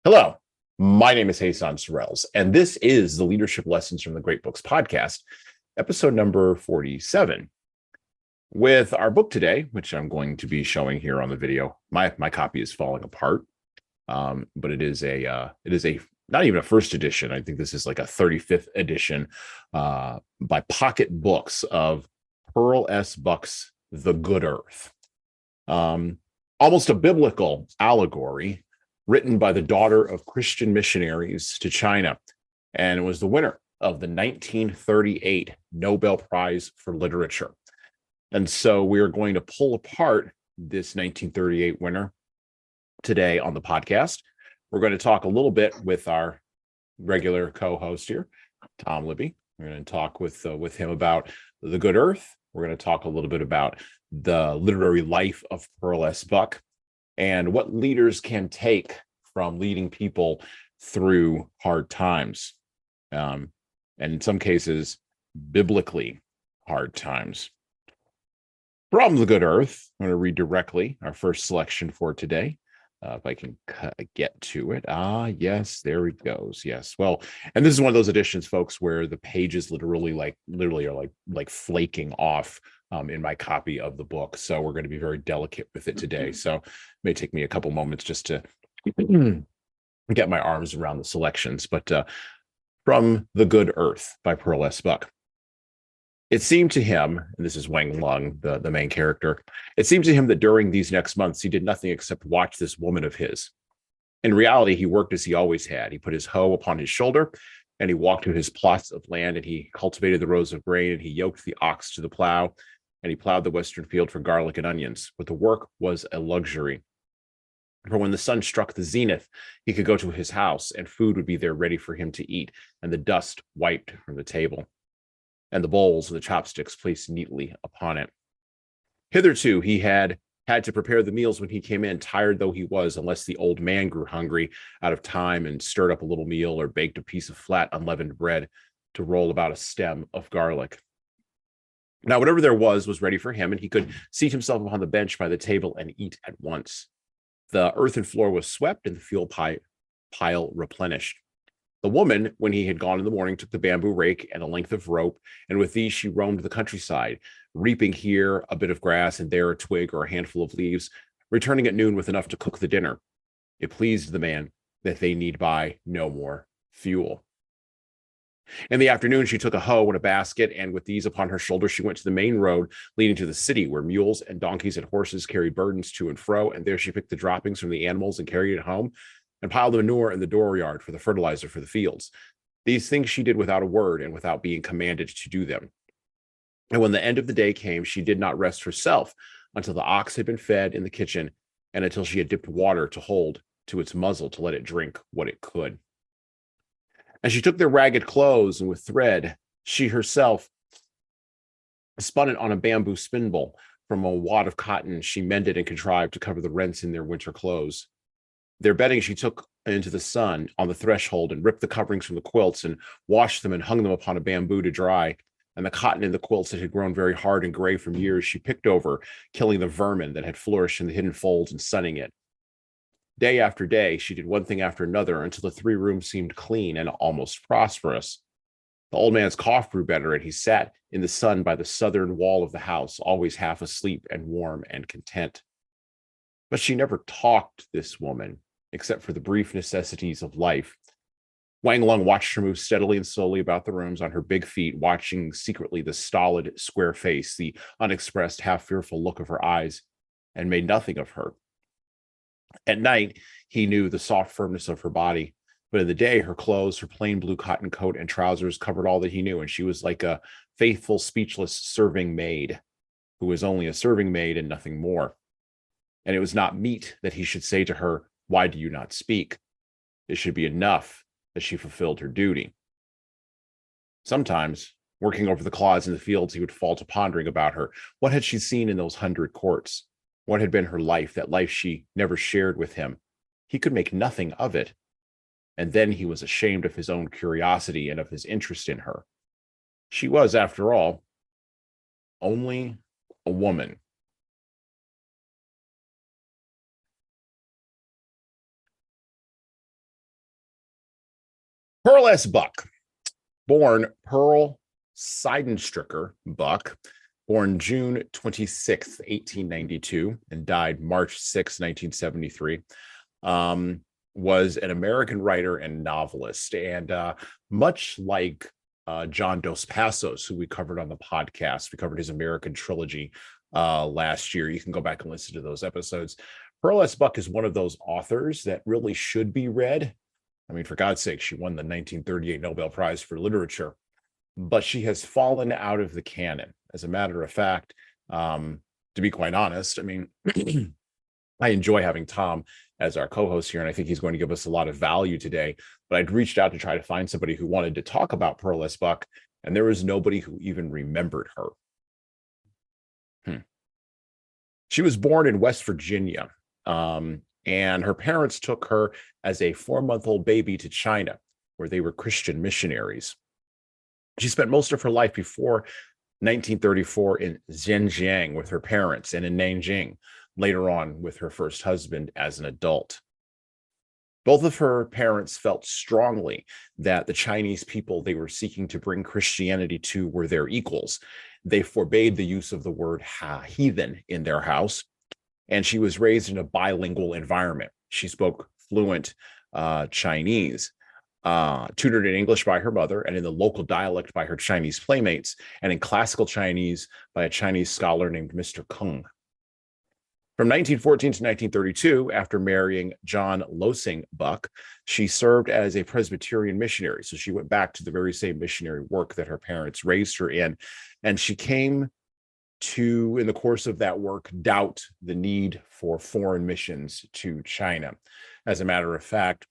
Hello, my name is Hassan Sorrells, and this is the Leadership Lessons from the Great Books podcast, episode number 47. With our book today, which I'm going to be showing here on the video, my copy is falling apart, but it is a not even a first edition. I think this is like a 35th edition by Pocket Books of Pearl S. Buck's The Good Earth. Almost a biblical allegory written by the daughter of Christian missionaries to China, and it was the winner of the 1938 Nobel Prize for Literature. And so we are going to pull apart this 1938 winner today on the podcast. We're going to talk a little bit with our regular co-host here, Tom Libby. We're going to talk with him about The Good Earth. We're going to talk a little bit about the literary life of Pearl S. Buck and what leaders can take from leading people through hard times, and in some cases, biblically hard times. From The Good Earth, I'm going to read directly our first selection for today. If I can get to it. Yes, there it goes. Yes. Well, and this is one of those editions, folks, where the pages literally are like flaking off in my copy of the book. So we're going to be very delicate with it today. So it may take me a couple moments just to get my arms around the selections. But from The Good Earth by Pearl S. Buck. It seemed to him, and this is Wang Lung, the main character, it seemed to him that during these next months, he did nothing except watch this woman of his. In reality, he worked as he always had. He put his hoe upon his shoulder, and he walked to his plots of land, and he cultivated the rows of grain, and he yoked the ox to the plow, and he plowed the western field for garlic and onions. But the work was a luxury. For when the sun struck the zenith, he could go to his house, and food would be there ready for him to eat, and the dust wiped from the table, and the bowls and the chopsticks placed neatly upon it. Hitherto, he had to prepare the meals when he came in, tired though he was, unless the old man grew hungry out of time and stirred up a little meal or baked a piece of flat, unleavened bread to roll about a stem of garlic. Now, whatever there was ready for him, and he could seat himself upon the bench by the table and eat at once. The earthen floor was swept and the fuel pile replenished. The woman, when he had gone in the morning, took the bamboo rake and a length of rope, and with these she roamed the countryside, reaping here a bit of grass and there a twig or a handful of leaves, returning at noon with enough to cook the dinner. It pleased the man that they need buy no more fuel. In the afternoon, she took a hoe and a basket, and with these upon her shoulder, she went to the main road leading to the city, where mules and donkeys and horses carried burdens to and fro, and there she picked the droppings from the animals and carried it home, and piled the manure in the dooryard for the fertilizer for the fields. These things she did without a word and without being commanded to do them. And when the end of the day came, she did not rest herself until the ox had been fed in the kitchen and until she had dipped water to hold to its muzzle to let it drink what it could. And she took their ragged clothes, and with thread, she herself spun it on a bamboo spindle. From a wad of cotton, she mended and contrived to cover the rents in their winter clothes. Their bedding she took into the sun on the threshold and ripped the coverings from the quilts and washed them and hung them upon a bamboo to dry. And the cotton in the quilts that had grown very hard and gray from years she picked over, killing the vermin that had flourished in the hidden folds and sunning it. Day after day, she did one thing after another until the 3 rooms seemed clean and almost prosperous. The old man's cough grew better, and he sat in the sun by the southern wall of the house, always half asleep and warm and content. But she never talked, this woman, except for the brief necessities of life. Wang Lung watched her move steadily and slowly about the rooms on her big feet, watching secretly the stolid, square face, the unexpressed, half-fearful look of her eyes, and made nothing of her. At night, he knew the soft firmness of her body, but in the day, her clothes, her plain blue cotton coat and trousers covered all that he knew, and she was like a faithful, speechless serving maid, who was only a serving maid and nothing more. And it was not meet that he should say to her, "Why do you not speak?" It should be enough that she fulfilled her duty. Sometimes, working over the clods in the fields, he would fall to pondering about her. What had she seen in those 100 courts? What had been her life, that life she never shared with him? He could make nothing of it. And then he was ashamed of his own curiosity and of his interest in her. She was, after all, only a woman. Pearl S. Buck, born Pearl Seidenstricker Buck, born June 26th, 1892, and died March 6, 1973, was an American writer and novelist. And much like John Dos Passos, who we covered on the podcast, we covered his American trilogy last year. You can go back and listen to those episodes. Pearl S. Buck is one of those authors that really should be read. I mean, for God's sake, she won the 1938 Nobel Prize for Literature, but she has fallen out of the canon. As a matter of fact, to be quite honest, I mean, I enjoy having Tom as our co-host here, and I think he's going to give us a lot of value today. But I'd reached out to try to find somebody who wanted to talk about Pearl S. Buck, and there was nobody who even remembered her. She was born in West Virginia, and her parents took her as a 4-month-old baby to China, where they were Christian missionaries. She spent most of her life before 1934 in Xinjiang with her parents, and in Nanjing later on with her first husband as an adult. Both of her parents felt strongly that the Chinese people they were seeking to bring Christianity to were their equals. They forbade the use of the word heathen in their house, and she was raised in a bilingual environment. She spoke fluent Chinese, tutored in English by her mother, and in the local dialect by her Chinese playmates, and in classical Chinese by a Chinese scholar named Mr. Kung. From 1914 to 1932, after marrying John Losing Buck, she served as a Presbyterian missionary. So she went back to the very same missionary work that her parents raised her in. And she came to, in the course of that work, doubt the need for foreign missions to China. As a matter of fact,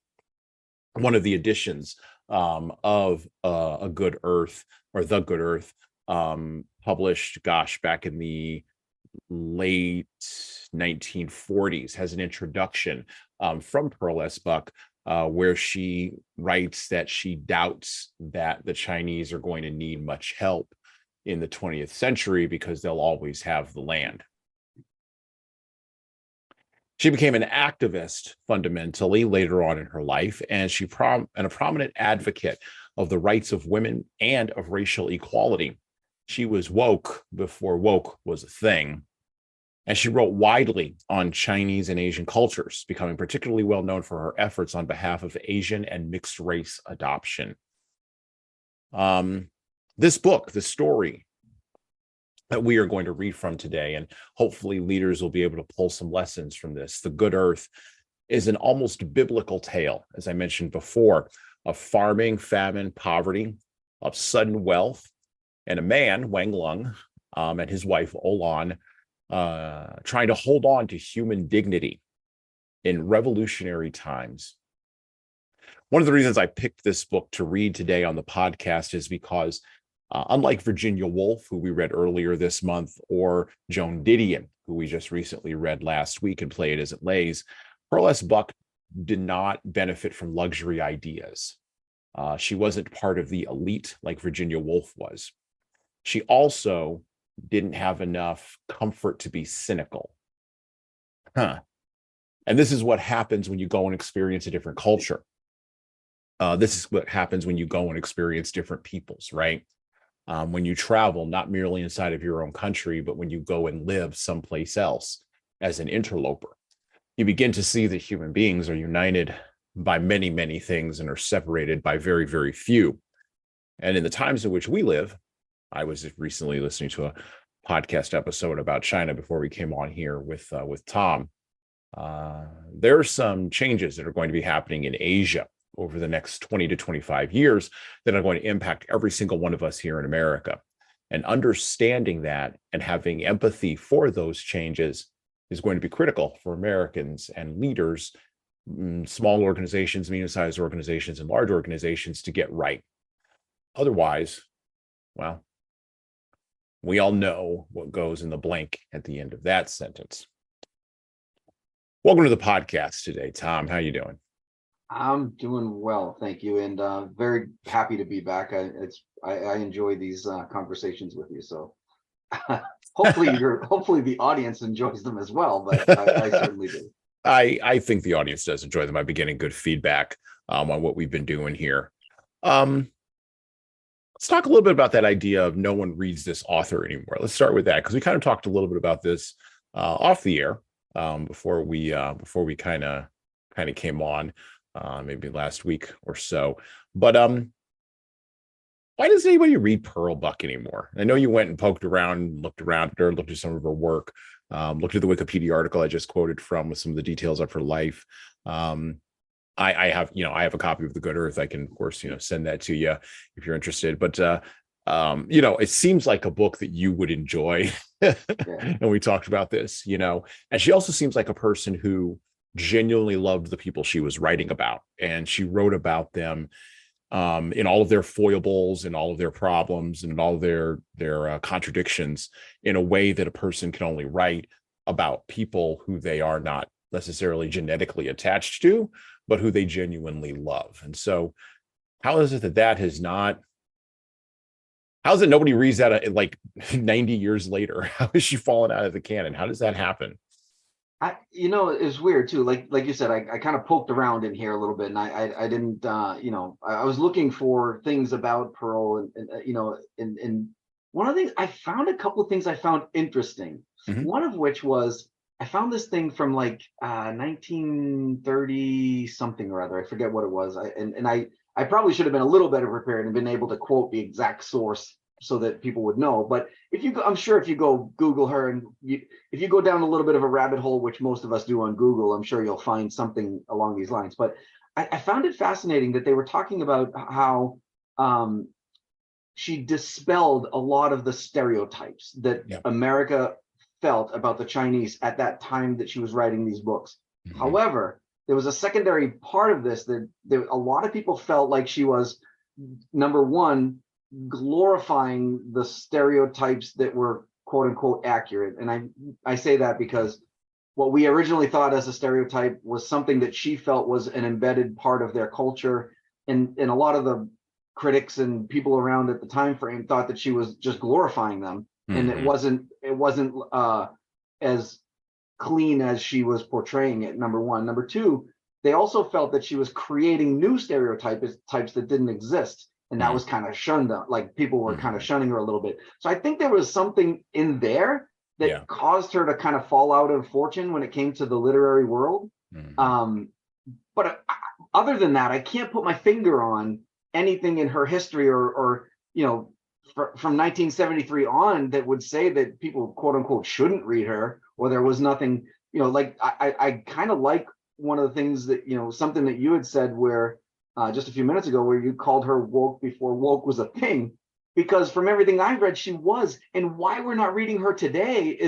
one of the editions of A Good Earth, or The Good Earth, published, back in the late 1940s, has an introduction from Pearl S. Buck, where she writes that she doubts that the Chinese are going to need much help in the 20th century because they'll always have the land. She became an activist fundamentally later on in her life, and a prominent advocate of the rights of women and of racial equality. She was woke before woke was a thing, and she wrote widely on Chinese and Asian cultures, becoming particularly well known for her efforts on behalf of Asian and mixed race adoption. This book, the story that we are going to read from today, and hopefully leaders will be able to pull some lessons from this. The Good Earth is an almost biblical tale, as I mentioned before, of farming, famine, poverty, of sudden wealth, and a man, Wang, and his wife, O-Lan, trying to hold on to human dignity in revolutionary times. One of the reasons I picked this book to read today on the podcast is because unlike Virginia Woolf, who we read earlier this month, or Joan Didion, who we just recently read last week and Play It As It Lays, Pearl S. Buck did not benefit from luxury ideas. She wasn't part of the elite like Virginia Woolf was. She also didn't have enough comfort to be cynical. And this is what happens when you go and experience a different culture. This is what happens when you go and experience different peoples, right? When you travel, not merely inside of your own country, but when you go and live someplace else as an interloper, you begin to see that human beings are united by many, many things and are separated by very, very few. And in the times in which we live, I was recently listening to a podcast episode about China before we came on here with Tom. There are some changes that are going to be happening in Asia over the next 20 to 25 years that are going to impact every single one of us here in America. And understanding that and having empathy for those changes is going to be critical for Americans and leaders, small organizations, medium-sized organizations, and large organizations to get right. Otherwise, well, we all know what goes in the blank at the end of that sentence. Welcome to the podcast today, Tom. How you doing? I'm doing well, thank you, and very happy to be back. I enjoy these conversations with you, so hopefully the audience enjoys them as well. But I certainly do. I think the audience does enjoy them. I've been getting good feedback on what we've been doing here. Let's talk a little bit about that idea of no one reads this author anymore. Let's start with that, because we kind of talked a little bit about this off the air before we kind of came on maybe last week or so. But why doesn't anybody read Pearl Buck anymore? I know you went and poked around, looked around at her, looked at some of her work, looked at the Wikipedia article I just quoted from with some of the details of her life. I have a copy of The Good Earth. I can, of course, send that to you if you're interested. But it seems like a book that you would enjoy. And we talked about this, and she also seems like a person who genuinely loved the people she was writing about, and she wrote about them in all of their foibles and all of their problems and all of their contradictions in a way that a person can only write about people who they are not necessarily genetically attached to, but who they genuinely love. And so how is it that has not, how is it nobody reads that like 90 years later? How is she fallen out of the canon? How does that happen? It's weird too. Like you said, I kind of poked around in here a little bit, and I didn't, I was looking for things about Pearl, and one of the things I found, a couple of things I found interesting. Mhm. One of which was I found this thing from like 1930 something or other. I forget what it was. I probably should have been a little better prepared and been able to quote the exact source so that people would know. But I'm sure if you go Google her, and if you go down a little bit of a rabbit hole, which most of us do on Google, I'm sure you'll find something along these lines. But I found it fascinating that they were talking about how she dispelled a lot of the stereotypes that America felt about the Chinese at that time that she was writing these books. Mhm. However, there was a secondary part of this that a lot of people felt like she was, number one, glorifying the stereotypes that were quote unquote accurate. And I say that because what we originally thought as a stereotype was something that she felt was an embedded part of their culture. And a lot of the critics and people around at the time frame thought that she was just glorifying them. And it wasn't as clean as she was portraying it, number one. Number two, they also felt that she was creating new stereotypes that didn't exist. And that was kind of shunned, like people were kind of shunning her a little bit. So I think there was something in there that caused her to kind of fall out of fortune when it came to the literary world. But other than that, I can't put my finger on anything in her history or from 1973 on that would say that people quote unquote shouldn't read her, or there was nothing, like I kind of like one of the things that, something that you had said where just a few minutes ago, where you called her woke before woke was a thing, because from everything I've read, she was. And why we're not reading her today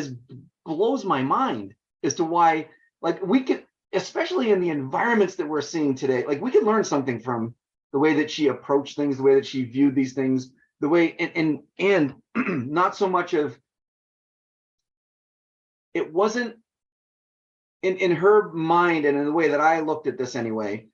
blows my mind as to why, like, we could, especially in the environments that we're seeing today, like we could learn something from the way that she approached things, the way that she viewed these things, the way, and not so much of, it wasn't in her mind, and in the way that I looked at this anyway,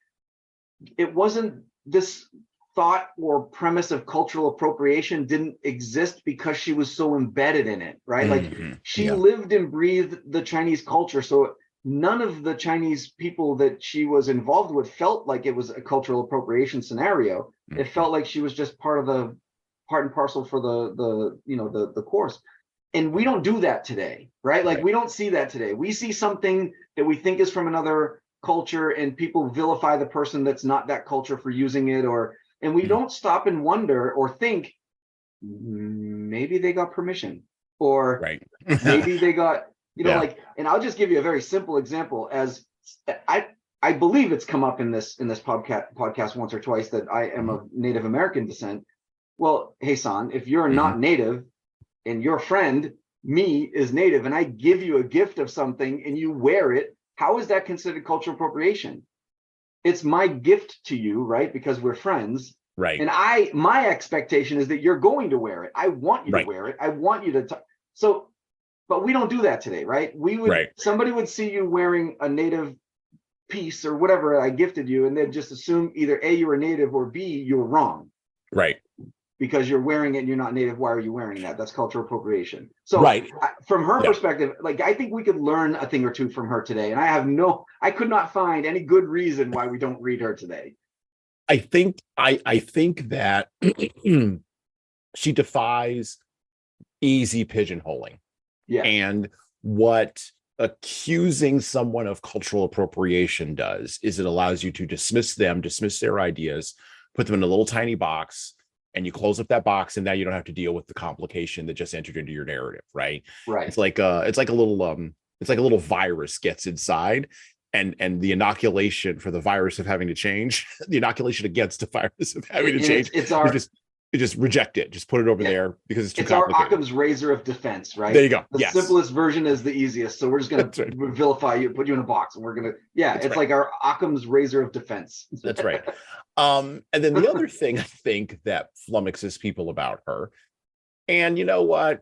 it wasn't this thought or premise of cultural appropriation didn't exist because she was so embedded in it, right? Like she lived and breathed the Chinese culture. So none of the Chinese people that she was involved with felt like it was a cultural appropriation scenario. It felt like she was just part and parcel for the course. And we don't do that today, right? Like we don't see that today. We see something that we think is from another culture and people vilify the person that's not that culture for using it, and we don't stop and wonder or think maybe they got permission, or maybe they got, like, and I'll just give you a very simple example. As I believe it's come up in this podcast once or twice that I am of Native American descent. Well, hey son, if you're not Native and your friend me is Native and I give you a gift of something and you wear it, how is that considered cultural appropriation? It's my gift to you, right? Because we're friends. Right. And my expectation is that you're going to wear it. I want you to wear it. I want you to. So, but we don't do that today, right? Somebody would see you wearing a Native piece or whatever I gifted you, and they'd just assume either A, you were Native, or B, you were wrong. Right. Because you're wearing it and you're not Native. Why are you wearing that? That's cultural appropriation. So from her perspective, like, I think we could learn a thing or two from her today. And I could not find any good reason why we don't read her today. I think that she defies easy pigeonholing. Yes. And what accusing someone of cultural appropriation does is it allows you to dismiss them, dismiss their ideas, put them in a little tiny box, and you close up that box, and now you don't have to deal with the complication that just entered into your narrative, right? Right. It's like a little virus gets inside, and the inoculation for the virus of having to change, the inoculation against the virus of having to change, It's our you just reject it, just put it over there because it's too it's our complicated. Occam's razor of defense, right? There you go. The Yes. simplest version is the easiest. So we're just going That's to right. vilify you, put you in a box, and we're going to, That's it's right. like our Occam's razor of defense. That's right. And then the other thing I think that flummoxes people about her, and you know what?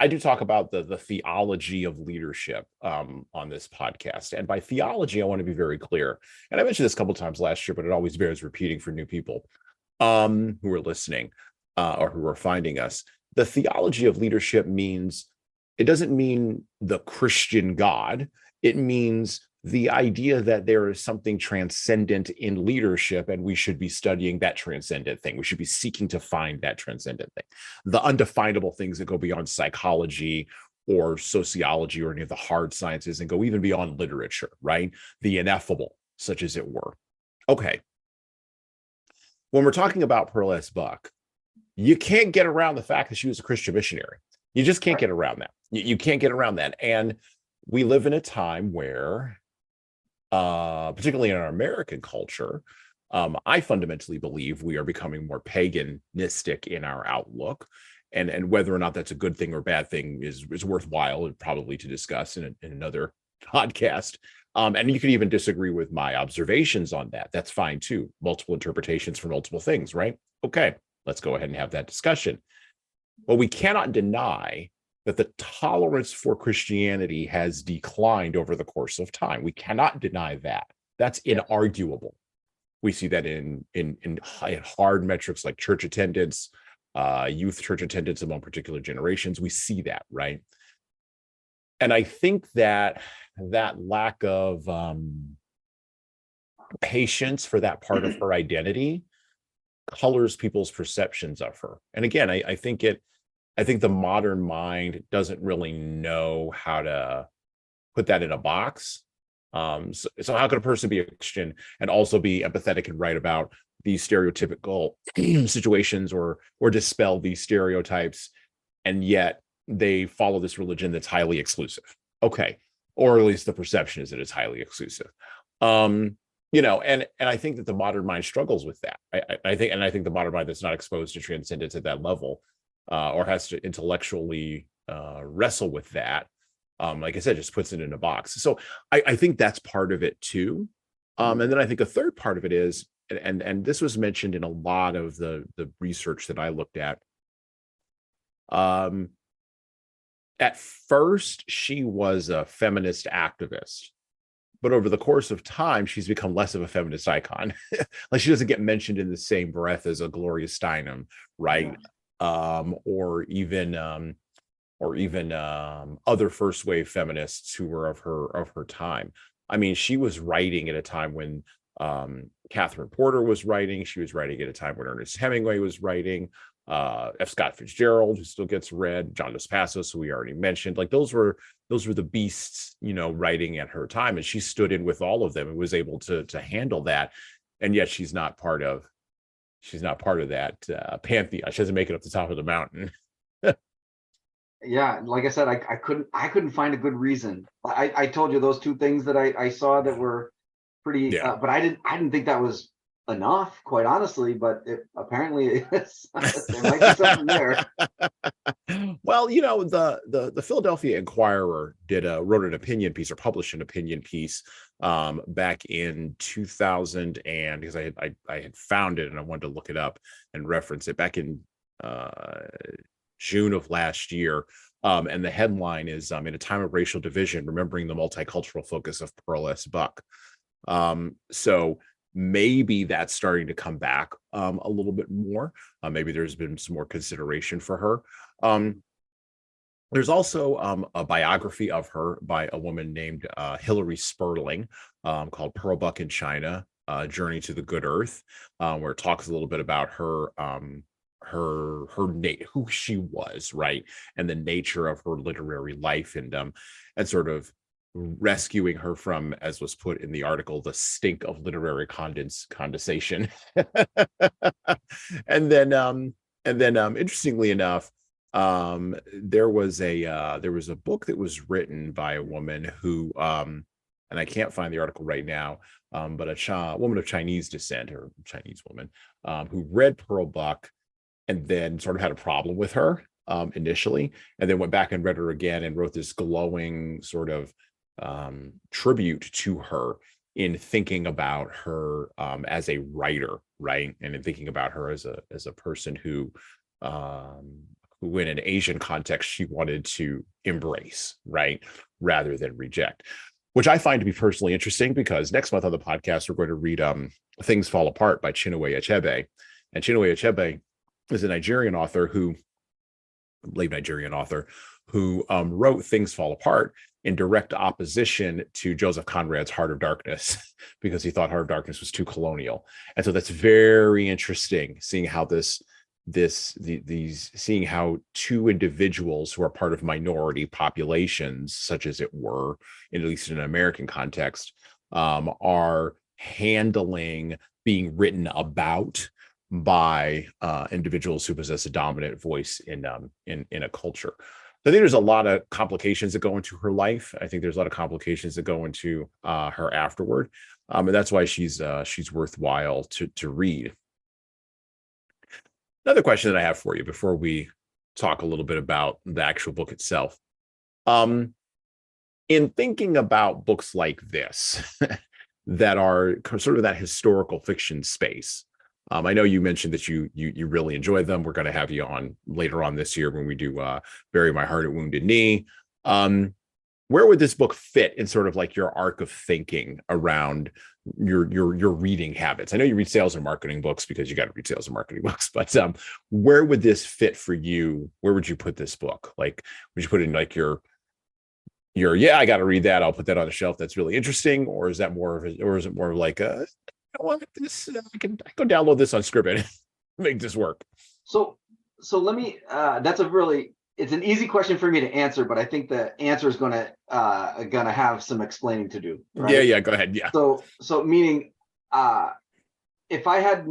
I do talk about the theology of leadership on this podcast. And by theology, I want to be very clear. And I mentioned this a couple of times last year, but it always bears repeating for new people who are listening or who are finding us. The theology of leadership means, it doesn't mean the Christian God. It means the idea that there is something transcendent in leadership, and we should be studying that transcendent thing. We should be seeking to find that transcendent thing, the undefinable things that go beyond psychology or sociology or any of the hard sciences and go even beyond literature, right? The ineffable, such as it were. Okay. When we're talking about Pearl S. Buck, you can't get around the fact that she was a Christian missionary. You just can't get around that. You can't get around that. And we live in a time where, particularly in our American culture, I fundamentally believe we are becoming more paganistic in our outlook. And whether or not that's a good thing or bad thing is worthwhile and probably to discuss in another podcast. And you can even disagree with my observations on that. That's fine too. Multiple interpretations for multiple things, right? Okay, let's go ahead and have that discussion. Well, we cannot deny that the tolerance for Christianity has declined over the course of time. We cannot deny that. That's inarguable. We see that in hard metrics like church attendance, youth church attendance among particular generations. We see that, right? And I think that lack of patience for that part of her identity colors people's perceptions of her. And again, I think the modern mind doesn't really know how to put that in a box. So how could a person be a Christian and also be empathetic and write about these stereotypical situations or dispel these stereotypes, and yet they follow this religion that's highly exclusive? Okay, or at least the perception is that it's highly exclusive. And I think that the modern mind struggles with that. I think the modern mind that's not exposed to transcendence at that level, or has to intellectually wrestle with that, like I said, just puts it in a box. So I think that's part of it too. And then I think a third part of it is, and this was mentioned in a lot of the research that I looked at. At first, she was a feminist activist, but over the course of time, she's become less of a feminist icon. Like she doesn't get mentioned in the same breath as a Gloria Steinem, right? Yeah. Or even other first wave feminists who were of her time. I mean, she was writing at a time when Catherine Porter was writing. She was writing at a time when Ernest Hemingway was writing. F. Scott Fitzgerald, who still gets read, John Dos Passos, who we already mentioned. Like those were the beasts, writing at her time, and she stood in with all of them and was able to handle that. And yet she's not part of that pantheon. She doesn't make it up the top of the mountain. Yeah, like I said, I couldn't find a good reason. I told you those two things that I saw that were pretty, but I didn't think that was enough, quite honestly. But apparently it is. There might be something there. Well, the Philadelphia Inquirer wrote an opinion piece, or published an opinion piece back in 2000, and because I had found it and I wanted to look it up and reference it back in June of last year. And the headline is, in a time of racial division, remembering the multicultural focus of Pearl S. Buck. So maybe that's starting to come back a little bit more. Maybe there's been some more consideration for her. There's also a biography of her by a woman named Hilary Sperling called Pearl Buck in China, Journey to the Good Earth, where it talks a little bit about her who she was, right, and the nature of her literary life, and sort of rescuing her from, as was put in the article, the stink of literary condensation. and then interestingly enough, there was a book that was written by a woman who, and I can't find the article right now, but a woman of Chinese descent, or Chinese woman, who read Pearl Buck and then sort of had a problem with her initially, and then went back and read her again and wrote this glowing sort of tribute to her in thinking about her as a writer, right, and in thinking about her as a person who in an Asian context she wanted to embrace, right, rather than reject, which I find to be personally interesting, because next month on the podcast we're going to read Things Fall Apart by Chinua Achebe. And Chinua Achebe is a Nigerian author who wrote Things Fall Apart in direct opposition to Joseph Conrad's Heart of Darkness, because he thought Heart of Darkness was too colonial. And so that's very interesting, seeing how seeing how two individuals who are part of minority populations, such as it were, at least in an American context, are handling being written about by individuals who possess a dominant voice in a culture. So I think there's a lot of complications that go into her life. I think there's a lot of complications that go into her afterward, and that's why she's worthwhile to read. Another question that I have for you before we talk a little bit about the actual book itself. In thinking about books like this that are sort of that historical fiction space, I know you mentioned that you really enjoy them. We're going to have you on later on this year when we do Bury My Heart at Wounded Knee. Where would this book fit in sort of like your arc of thinking around your reading habits? I know you read sales and marketing books because you got to read sales and marketing books, but where would this fit for you? Where would you put this book? Like, would you put it in like your yeah, I got to read that, I'll put that on a shelf, that's really interesting, or is that more of or is it more like you know what, this I can go download this on Scribd, make this work? So let me. It's an easy question for me to answer, but I think the answer is gonna have some explaining to do. Right? Yeah. Go ahead. Yeah. So meaning, if I had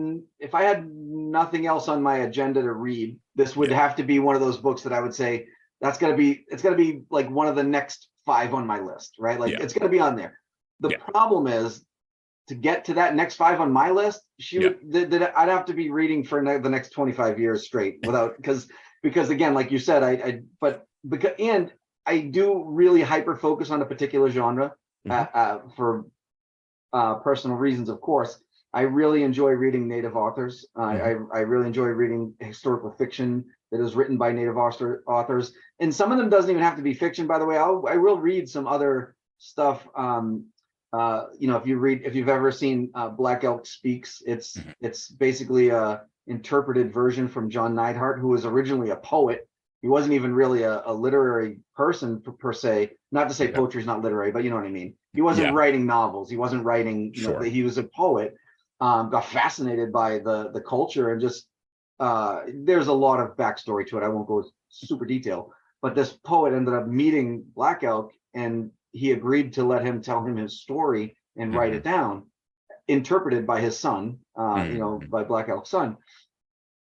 nothing else on my agenda to read, this would have to be one of those books that I would say it's gonna be like one of the next 5 on my list, right? Like it's gonna be on there. The problem is, to get to that next 5 on my list, I'd have to be reading for the next 25 years straight without, because again, like you said, and I do really hyper focus on a particular genre for personal reasons, of course. I really enjoy reading Native authors. I really enjoy reading historical fiction that is written by Native authors, and some of them doesn't even have to be fiction, by the way. I will read some other stuff. If you've ever seen Black Elk Speaks, it's basically a interpreted version from John Neidhart, who was originally a poet. He wasn't even really a literary person per se. Not to say poetry is not literary, but you know what I mean. He wasn't writing novels. He wasn't writing. He was a poet. Got fascinated by the culture, and just there's a lot of backstory to it. I won't go super detailed, but this poet ended up meeting Black Elk, and he agreed to let him tell him his story and write it down, interpreted by his son, by Black Elk's son.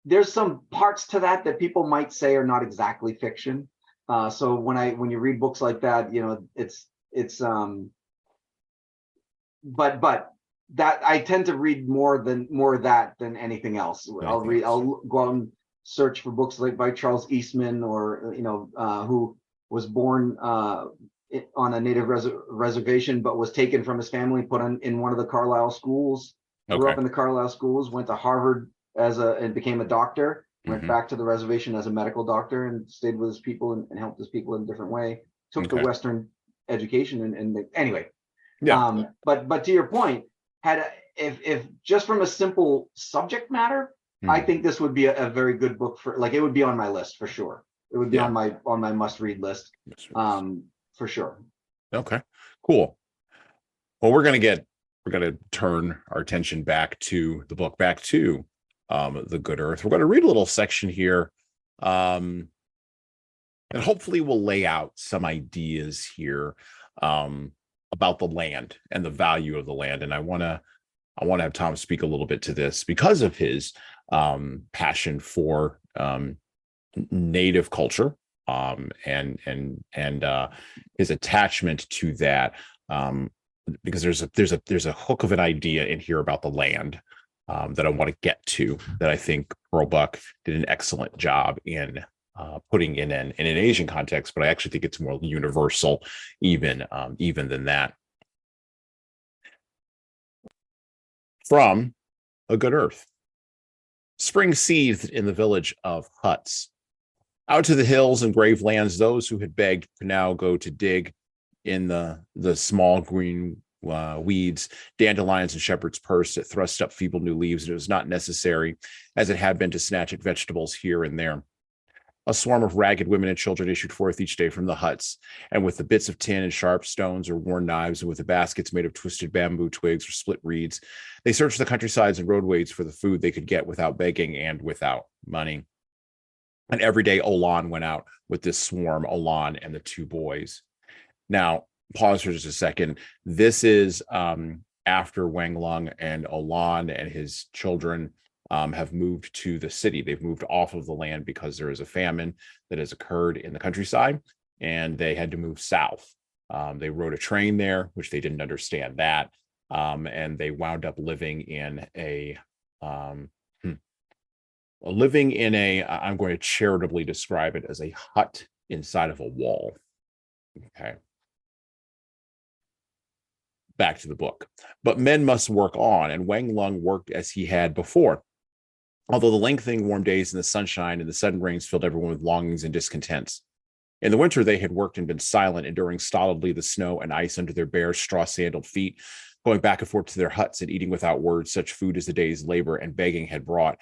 There's some parts to that people might say are not exactly fiction. So when you read books like that, but that I tend to read more of that than anything else. I'll go out and search for books like by Charles Eastman, or who was born on a Native reservation, but was taken from his family, put in one of the Carlisle schools, grew up in the Carlisle schools, went to Harvard and became a doctor, went back to the reservation as a medical doctor, and stayed with his people and helped his people in a different way, took the Western education anyway. But to your point, if just from a simple subject matter, I think this would be a very good book it would be on my list for sure. It would be on my must read list. For sure. Okay, cool. Well, we're going to get we're going to turn our attention back to the book, back to the Good Earth. We're going to read a little section here, and hopefully we'll lay out some ideas here about the land and the value of the land. And I want to have Tom speak a little bit to this because of his passion for native culture and his attachment to that. Because there's a hook of an idea in here about the land that I want to get to, that I think Pearl Buck did an excellent job in putting in an Asian context, but I actually think it's more universal even than that. From A Good Earth. Spring seethed in the village of huts. Out to the hills and grave lands, those who had begged could now go to dig in the small green weeds, dandelions, and shepherd's purse that thrust up feeble new leaves, and it was not necessary, as it had been, to snatch at vegetables here and there. A swarm of ragged women and children issued forth each day from the huts, and with the bits of tin and sharp stones or worn knives, and with the baskets made of twisted bamboo twigs or split reeds, they searched the countrysides and roadways for the food they could get without begging and without money. And every day O-Lan went out with this swarm, O-Lan and the two boys. Now, pause for just a second. This is after Wang Lung and O-Lan and his children have moved to the city. They've moved off of the land because there is a famine that has occurred in the countryside, and they had to move south. They rode a train there, which they didn't understand that, and they wound up living in I'm going to charitably describe it as a hut inside of a wall. Okay. Back to the book. But men must work on, and Wang Lung worked as he had before. Although the lengthening warm days and the sunshine and the sudden rains filled everyone with longings and discontents. In the winter, they had worked and been silent, enduring stolidly the snow and ice under their bare, straw-sandaled feet, going back and forth to their huts and eating without words such food as the day's labor and begging had brought,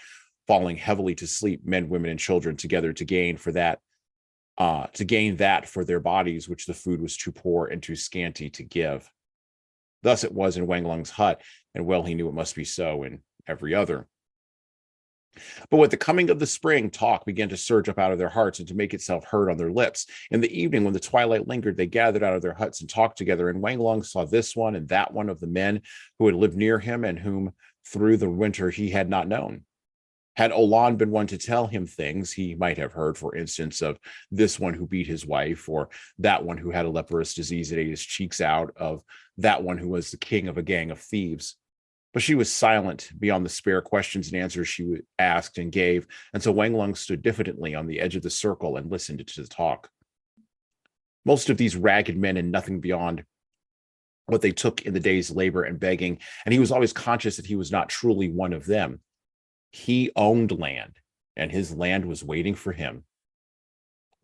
falling heavily to sleep, men, women, and children together to gain that for their bodies which the food was too poor and too scanty to give. Thus it was in Wang Lung's hut, and well he knew it must be so in every other. But with the coming of the spring, talk began to surge up out of their hearts and to make itself heard on their lips. In the evening, when the twilight lingered, they gathered out of their huts and talked together, and Wang Lung saw this one and that one of the men who had lived near him and whom through the winter he had not known. Had O-Lan been one to tell him things, he might have heard, for instance, of this one who beat his wife, or that one who had a leprous disease that ate his cheeks out, of that one who was the king of a gang of thieves. But she was silent beyond the spare questions and answers she asked and gave, and so Wang Lung stood diffidently on the edge of the circle and listened to the talk. Most of these ragged men had nothing beyond what they took in the day's labor and begging, and he was always conscious that he was not truly one of them. He owned land, and his land was waiting for him.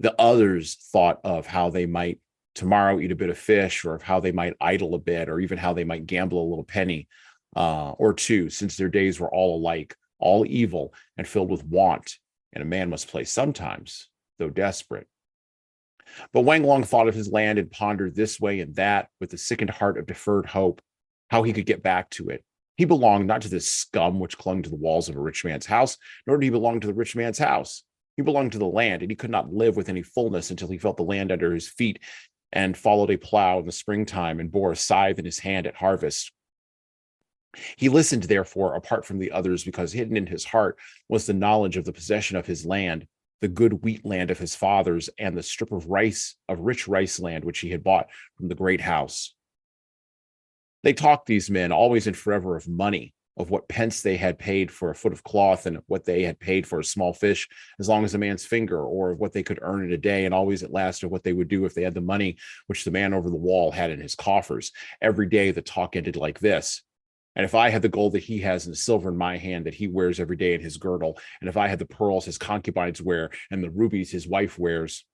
The others thought of how they might tomorrow eat a bit of fish, or of how they might idle a bit, or even how they might gamble a little penny or two, since their days were all alike, all evil and filled with want, and a man must play sometimes, though desperate. But Wang Lung thought of his land and pondered this way and that with the sickened heart of deferred hope, how he could get back to it. He belonged not to this scum which clung to the walls of a rich man's house, nor did he belong to the rich man's house. He belonged to the land, and he could not live with any fullness until he felt the land under his feet and followed a plow in the springtime and bore a scythe in his hand at harvest. He listened, therefore, apart from the others, because hidden in his heart was the knowledge of the possession of his land, the good wheat land of his fathers, and the strip of rich rice land which he had bought from the great house. They talked, these men, always and forever, of money, of what pence they had paid for a foot of cloth, and what they had paid for a small fish as long as a man's finger, or of what they could earn in a day, and always at last of what they would do if they had the money which the man over the wall had in his coffers. Every day the talk ended like this: and if I had the gold that he has and the silver in my hand that he wears every day in his girdle, and if I had the pearls his concubines wear and the rubies his wife wears.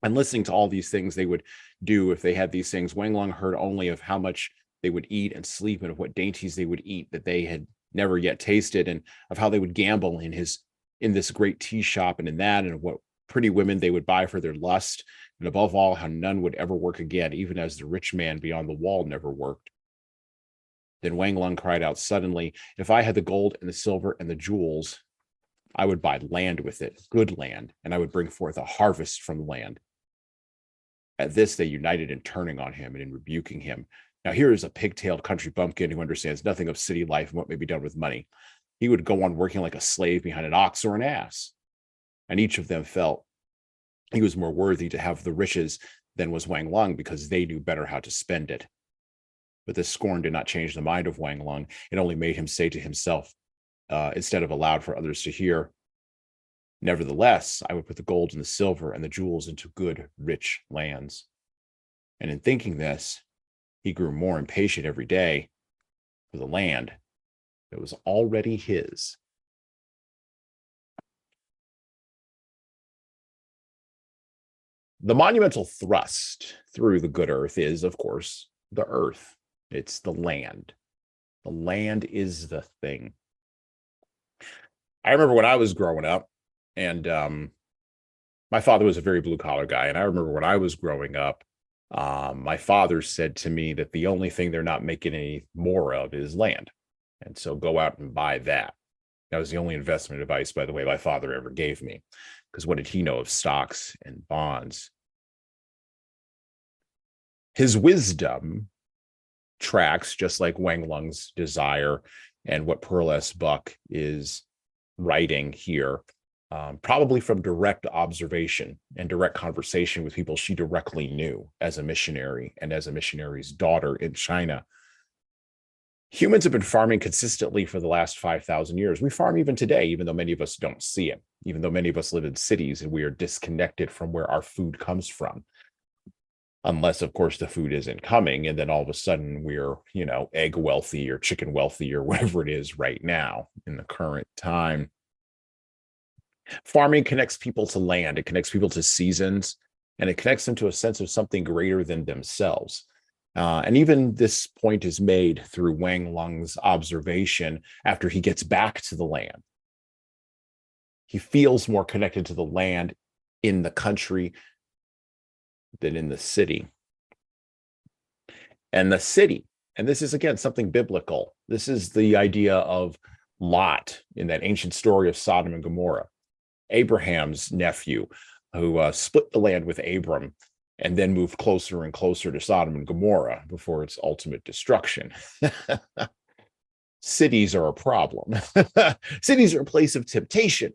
And listening to all these things they would do if they had these things, Wang Lung heard only of how much they would eat and sleep, and of what dainties they would eat that they had never yet tasted, and of how they would gamble in this great tea shop and in that, and of what pretty women they would buy for their lust, and above all, how none would ever work again, even as the rich man beyond the wall never worked. Then Wang Lung cried out suddenly, if I had the gold and the silver and the jewels, I would buy land with it, good land, and I would bring forth a harvest from the land. At this, they united in turning on him and in rebuking him. Now, here is a pig-tailed country bumpkin who understands nothing of city life and what may be done with money. He would go on working like a slave behind an ox or an ass. And each of them felt he was more worthy to have the riches than was Wang Lung because they knew better how to spend it. But this scorn did not change the mind of Wang Lung. It only made him say to himself, instead of aloud for others to hear, nevertheless, I would put the gold and the silver and the jewels into good, rich lands. And in thinking this, he grew more impatient every day for the land that was already his. The monumental thrust through the good earth is, of course, the earth. It's the land. The land is the thing. I remember when I was growing up, and my father was a very blue-collar guy, and I remember when I was growing up, my father said to me that the only thing they're not making any more of is land. And so go out and buy that. That was the only investment advice, by the way, my father ever gave me, because what did he know of stocks and bonds? His wisdom tracks, just like Wang Lung's desire and what Pearl S. Buck is writing here, probably from direct observation and direct conversation with people she directly knew as a missionary and as a missionary's daughter in China. Humans have been farming consistently for the last 5,000 years. We farm even today, even though many of us don't see it, even though many of us live in cities and we are disconnected from where our food comes from. Unless, of course, the food isn't coming, and then all of a sudden we're, egg wealthy or chicken wealthy or whatever it is right now in the current time. Farming connects people to land, it connects people to seasons, and it connects them to a sense of something greater than themselves. And even this point is made through Wang Lung's observation after he gets back to the land. He feels more connected to the land in the country than in the city. And the city, and this is again something biblical. This is the idea of Lot in that ancient story of Sodom and Gomorrah, Abraham's nephew who split the land with Abram and then moved closer and closer to Sodom and Gomorrah before its ultimate destruction. Cities are a problem. Cities are a place of temptation.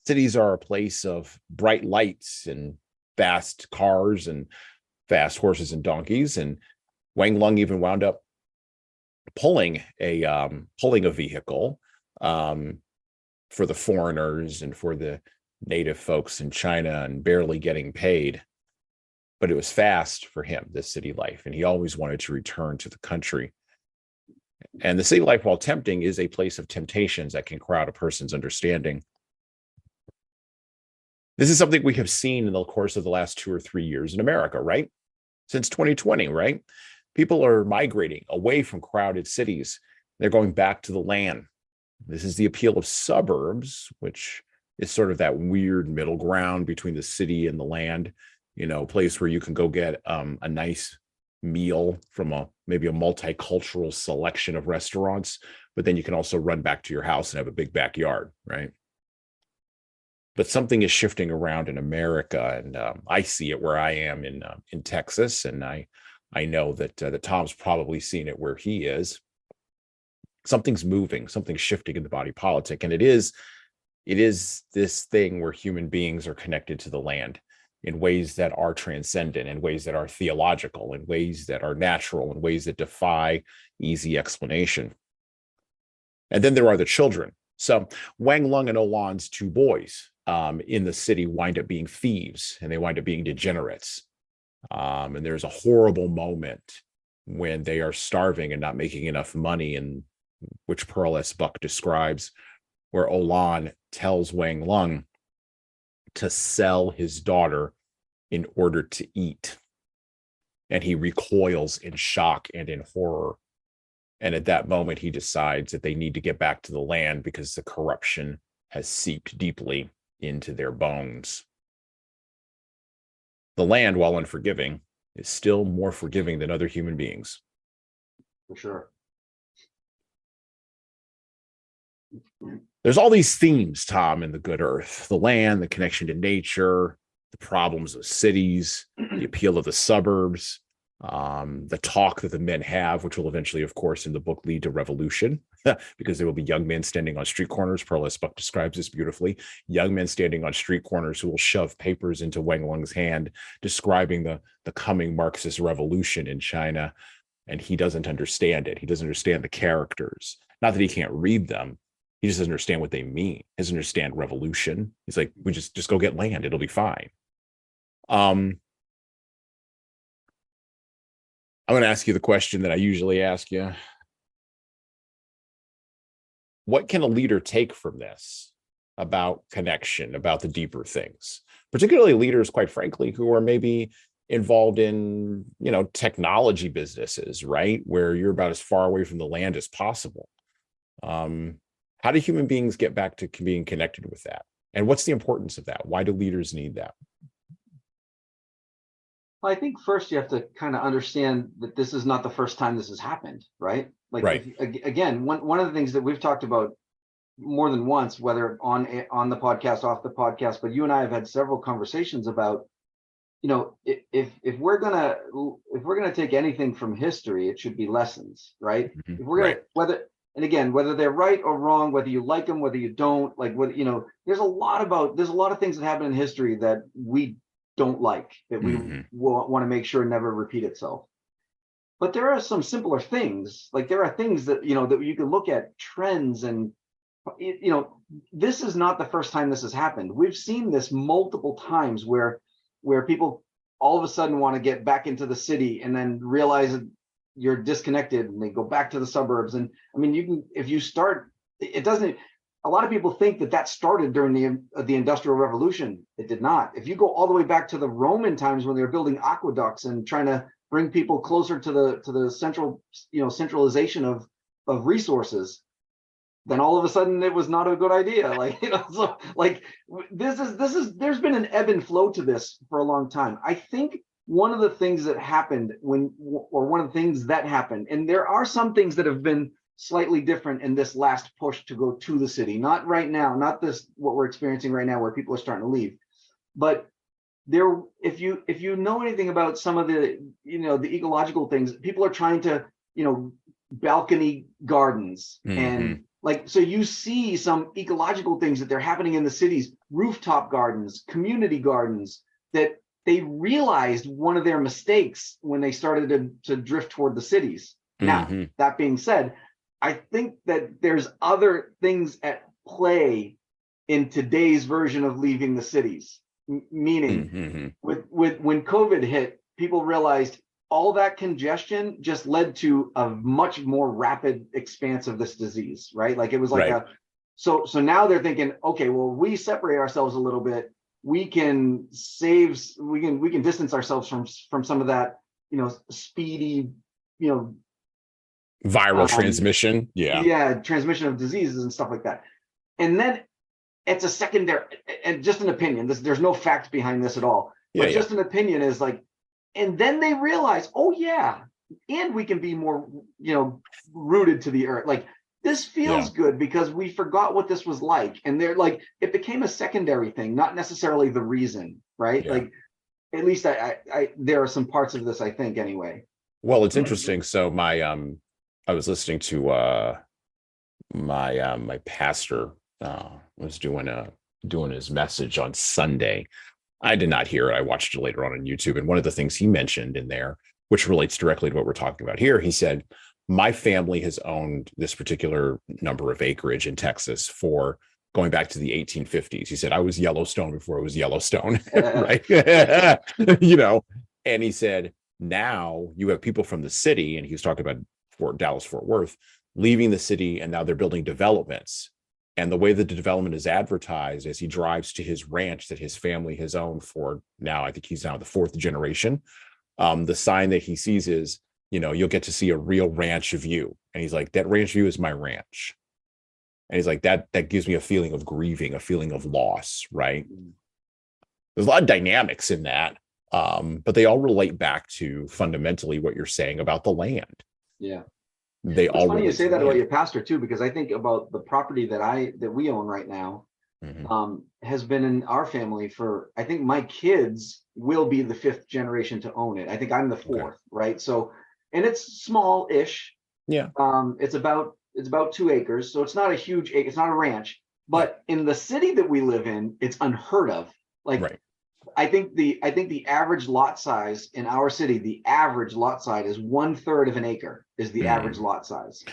Cities are a place of bright lights and fast cars and fast horses and donkeys. And Wang Lung even wound up pulling a vehicle for the foreigners and for the native folks in China and barely getting paid. But it was fast for him, this city life, and he always wanted to return to the country. And the city life, while tempting, is a place of temptations that can crowd a person's understanding. This is something we have seen in the course of the last 2 or 3 years in America, right? Since 2020, right? People are migrating away from crowded cities. They're going back to the land. This is the appeal of suburbs, which is sort of that weird middle ground between the city and the land. A place where you can go get a nice meal from maybe a multicultural selection of restaurants, but then you can also run back to your house and have a big backyard, right? But something is shifting around in America, and I see it where I am in Texas, and I know that Tom's probably seen it where he is. Something's moving, something's shifting in the body politic, and it is this thing where human beings are connected to the land in ways that are transcendent, in ways that are theological, in ways that are natural, in ways that defy easy explanation. And then there are the children. So Wang Lung and O-Lan's 2 boys in the city wind up being thieves, and they wind up being degenerates. And there's a horrible moment when they are starving and not making enough money, and which Pearl S. Buck describes, where O-Lan tells Wang Lung to sell his daughter in order to eat. And he recoils in shock and in horror. And at that moment, he decides that they need to get back to the land because the corruption has seeped deeply into their bones. The land, while unforgiving, is still more forgiving than other human beings. For sure. There's all these themes, Tom, in The Good Earth: the land, the connection to nature, the problems of cities, the appeal of the suburbs, the talk that the men have, which will eventually, of course, in the book lead to revolution, because there will be young men standing on street corners. Pearl S. Buck describes this beautifully. Young men standing on street corners who will shove papers into Wang's hand, describing the coming Marxist revolution in China. And he doesn't understand it. He doesn't understand the characters. Not that he can't read them. He just doesn't understand what they mean. He doesn't understand revolution. He's like, we just go get land. It'll be fine. I'm going to ask you the question that I usually ask you. What can a leader take from this about connection, about the deeper things? Particularly leaders, quite frankly, who are maybe involved in, technology businesses, right? Where you're about as far away from the land as possible. How do human beings get back to being connected with that? And what's the importance of that? Why do leaders need that? Well, I think first you have to kind of understand that this is not the first time this has happened, right? Like, right. Again, one of the things that we've talked about more than once, whether on the podcast, off the podcast, but you and I have had several conversations about, if we're gonna take anything from history, it should be lessons, right? Mm-hmm. If we're gonna whether they're right or wrong, whether you like them, whether you don't, like, there's a lot of things that happen in history that we don't like, that we want to make sure never repeat itself. But there are some simpler things, like there are things that that you can look at, trends, and this is not the first time this has happened. We've seen this multiple times where people all of a sudden want to get back into the city and then realize that you're disconnected and they go back to the suburbs. And I mean, a lot of people think that started during the Industrial Revolution. It did not. If you go all the way back to the Roman times when they were building aqueducts and trying to bring people closer to the central, centralization of resources, then all of a sudden it was not a good idea. So like there's been an ebb and flow to this for a long time. I think one of the things that happened and there are some things that have been slightly different in this last push to go to the city, not right now, not what we're experiencing right now where people are starting to leave, but if you know anything about some of the the ecological things, people are trying to balcony gardens, and so you see some ecological things that they're happening in the cities, rooftop gardens, community gardens, that they realized one of their mistakes when they started to drift toward the cities. Now, that being said, I think that there's other things at play in today's version of leaving the cities. Meaning, with when COVID hit, people realized all that congestion just led to a much more rapid expanse of this disease, right? Like it was like so now they're thinking, okay, well, we separate ourselves a little bit, we can distance ourselves from some of that, speedy, viral transmission. Transmission of diseases and stuff like that. And then it's a secondary, and just an opinion, there's no fact behind this at all, but just an opinion is like, and then they realize, oh yeah, and we can be more, rooted to the earth. Like this feels good because we forgot what this was like. And they're like, it became a secondary thing, not necessarily the reason, right? Like, at least I there are some parts of this, I think, anyway. Well, it's interesting. So I was listening to my pastor was doing his message on Sunday. I did not hear it. I watched it later on YouTube. And one of the things he mentioned in there, which relates directly to what we're talking about here, he said, my family has owned this particular number of acreage in Texas for going back to the 1850s. He said, I was Yellowstone before it was Yellowstone, right? And he said, now you have people from the city, and he was talking about Dallas, Fort Worth, leaving the city, and now they're building developments. And the way that the development is advertised as he drives to his ranch that his family has owned for now, I think he's now the fourth generation. The sign that he sees is, you'll get to see a real ranch view. And he's like, that ranch view is my ranch. And he's like, that gives me a feeling of grieving, a feeling of loss, right? There's a lot of dynamics in that, but they all relate back to fundamentally what you're saying about the land. Yeah. they It's all funny you relate say to that about land. your pastor too, because I think about the property that we own right now, has been in our family for, I think my kids will be the fifth generation to own it. I think I'm the fourth, right? So, and it's small-ish. Yeah. It's about 2 acres, so it's not a huge, it's not a ranch. But in the city that we live in, it's unheard of. Like, Right. I think the average lot size in our city, the average lot size is 1/3 of an acre is the average lot size.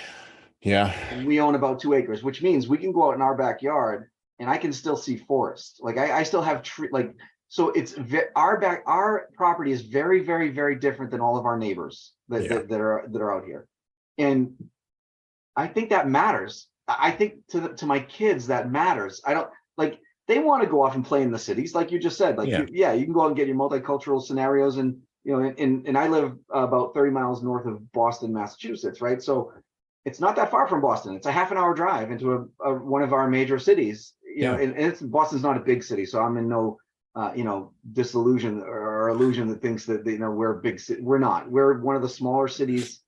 Yeah. And we own about 2 acres, which means we can go out in our backyard and I can still see forest. Like I still have tree, like, so it's our property is very, very, very different than all of our neighbors that are out here. And I think that matters. I think to my kids that matters. I don't like, they want to go off and play in the cities, like you just said. Like you can go out and get your multicultural scenarios, and and I live about 30 miles north of Boston, Massachusetts, right? So it's not that far from Boston. It's a half an hour drive into one of our major cities. And Boston's not a big city, so I'm in no disillusion or illusion that thinks that we're a big city. We're not. We're one of the smaller cities.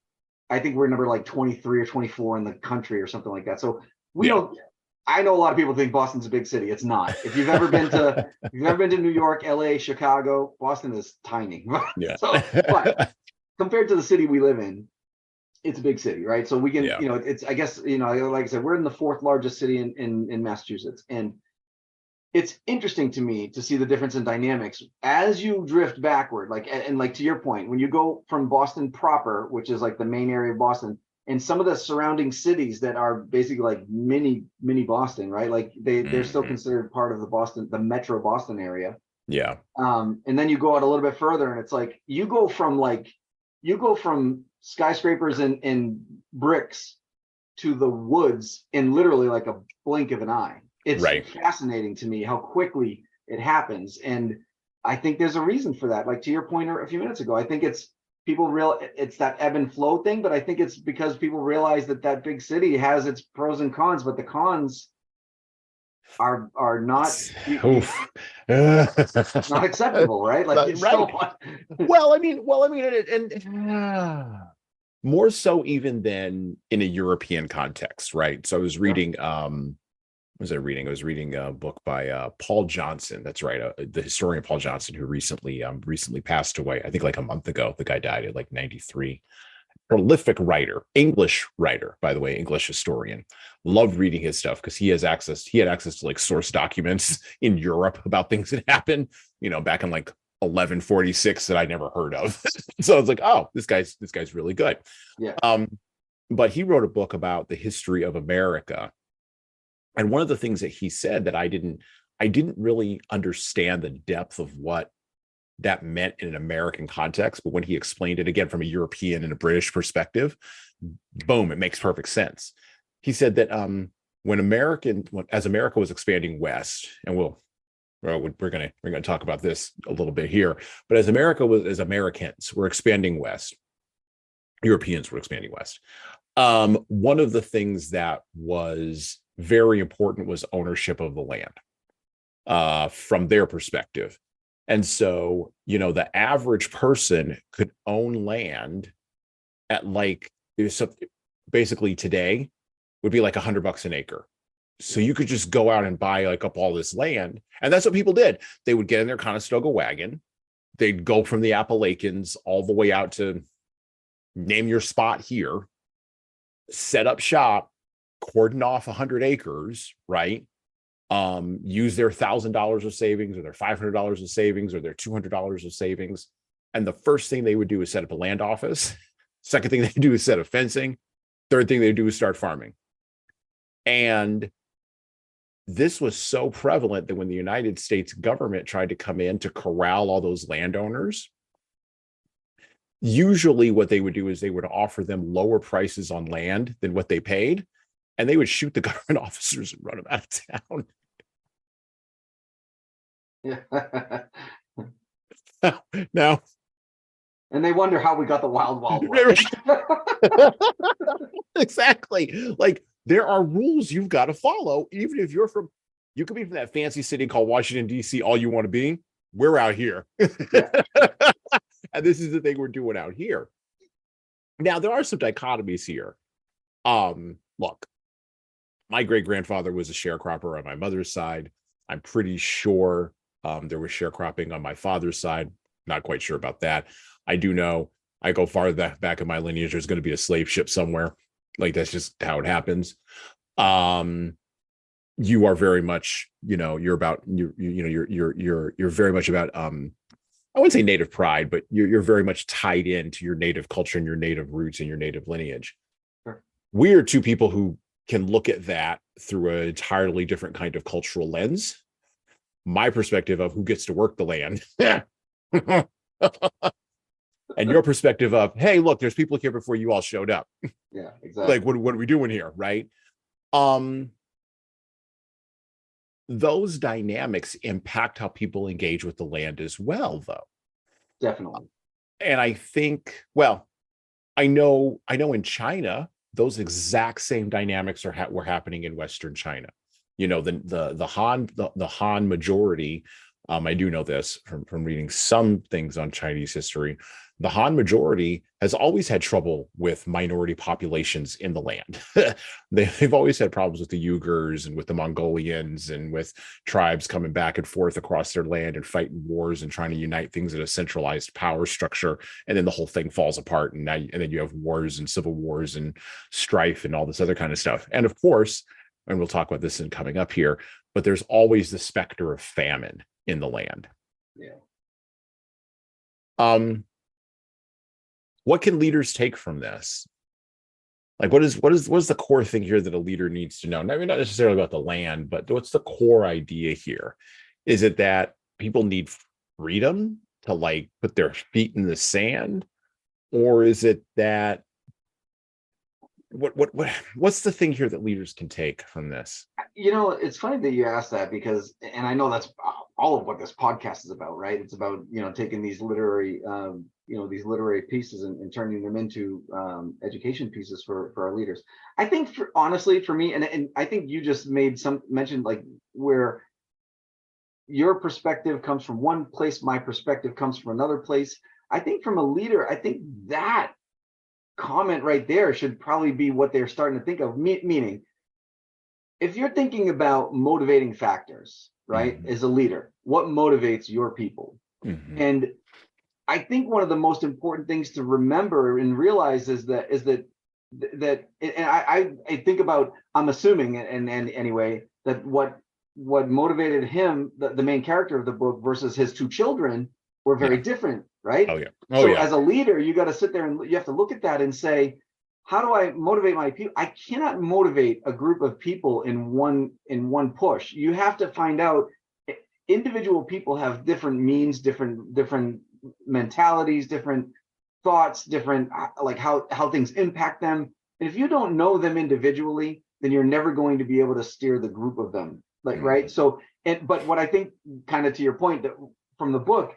I think we're number like 23 or 24 in the country or something like that. So we don't. I know a lot of people think Boston's a big city. It's not. If you've ever been to New York, LA, Chicago, Boston is tiny. Yeah. But compared to the city we live in, it's a big city, right? So we can, it's, I guess, like I said, we're in the fourth largest city in Massachusetts. And it's interesting to me to see the difference in dynamics as you drift backward. And like to your point, when you go from Boston proper, which is like the main area of Boston, and some of the surrounding cities that are basically like mini Boston, right? Like they're still considered part of the metro Boston area. Yeah. And then you go out a little bit further and it's like, you go from skyscrapers and bricks to the woods in literally like a blink of an eye. It's fascinating to me how quickly it happens. And I think there's a reason for that. Like to your point a few minutes ago, I think it's it's that ebb and flow thing, but I think it's because people realize that big city has its pros and cons, but the cons are not not acceptable, right? Like well, I mean, and more so even than in a European context, right? So I was reading, what was I reading? I was reading a book by Paul Johnson. That's right, the historian Paul Johnson, who recently passed away. I think like a month ago. The guy died at like 93. Prolific writer, English writer, by the way, English historian. Loved reading his stuff because he had access to like source documents in Europe about things that happened, back in like 1146 that I never heard of. So I was like, oh, this guy's really good. Yeah. But he wrote a book about the history of America. And one of the things that he said that I didn't really understand the depth of what that meant in an American context, but when he explained it again from a European and a British perspective, boom, it makes perfect sense. He said that as America was expanding west, and we're gonna talk about this a little bit here, but as Americans were expanding west, Europeans were expanding west. One of the things that was very important was ownership of the land, from their perspective. And so, the average person could own land at basically today would be like $100 an acre. So you could just go out and buy like up all this land. And that's what people did. They would get in their Conestoga wagon. They'd go from the Appalachians all the way out to name your spot here, set up shop, cordon off 100 acres, right? Use their $1,000 of savings or their $500 of savings or their $200 of savings. And the first thing they would do is set up a land office. Second thing they do is set up fencing. Third thing they do is start farming. And this was so prevalent that when the United States government tried to come in to corral all those landowners, usually what they would do is they would offer them lower prices on land than what they paid. And they would shoot the government officers and run them out of town. Yeah. Now, and they wonder how we got the wild west. Exactly. Like there are rules you've got to follow, even if you could be from that fancy city called Washington, D.C. all you want to be. We're out here. And this is the thing we're doing out here. Now, there are some dichotomies here. Look, my great grandfather was a sharecropper on my mother's side. I'm pretty sure there was sharecropping on my father's side. Not quite sure about that. I do know I go far back in my lineage. There's going to be a slave ship somewhere. Like that's just how it happens. You are very much, you're about you're very much about I wouldn't say native pride, but you're very much tied into your native culture and your native roots and your native lineage. Sure. We are two people who can look at that through an entirely different kind of cultural lens. My perspective of who gets to work the land and your perspective of, hey, look, there's people here before you all showed up. Yeah, exactly. Like, what are we doing here? Right. Those dynamics impact how people engage with the land as well, though. Definitely. And I think, well, I know in China, those exact same dynamics were happening in Western China. The Han majority. I do know this from reading some things on Chinese history. The Han majority has always had trouble with minority populations in the land. They've always had problems with the Uyghurs and with the Mongolians and with tribes coming back and forth across their land and fighting wars and trying to unite things in a centralized power structure. And then the whole thing falls apart. And then you have wars and civil wars and strife and all this other kind of stuff. And of course, and we'll talk about this in coming up here, but there's always the specter of famine in the land. Yeah. What can leaders take from this? Like, what is the core thing here that a leader needs to know? I mean, not necessarily about the land, but what's the core idea here? Is it that people need freedom to like put their feet in the sand, or is it that what's the thing here that leaders can take from this? It's funny that you asked that because, and I know that's all of what this podcast is about, right? It's about, taking these literary, these literary pieces and turning them into education pieces for our leaders. I think honestly, for me, and I think you just mentioned like where your perspective comes from one place, my perspective comes from another place. I think from a leader, I think that comment right there should probably be what they're starting to think of, meaning if you're thinking about motivating factors, right, Mm-hmm. as a leader, what motivates your people? Mm-hmm. And I think one of the most important things to remember and realize is that and I think about, I'm assuming and anyway, that what motivated him, the main character of the book versus his two children were very different, right? Oh yeah. So as a leader, you got to sit there and you have to look at that and say, how do I motivate my people? I cannot motivate a group of people in one push. You have to find out individual people have different means, different mentalities, different thoughts, different like how things impact them. And if you don't know them individually, then you're never going to be able to steer the group of them. Like, right. So, but what I think, kind of to your point, that from the book,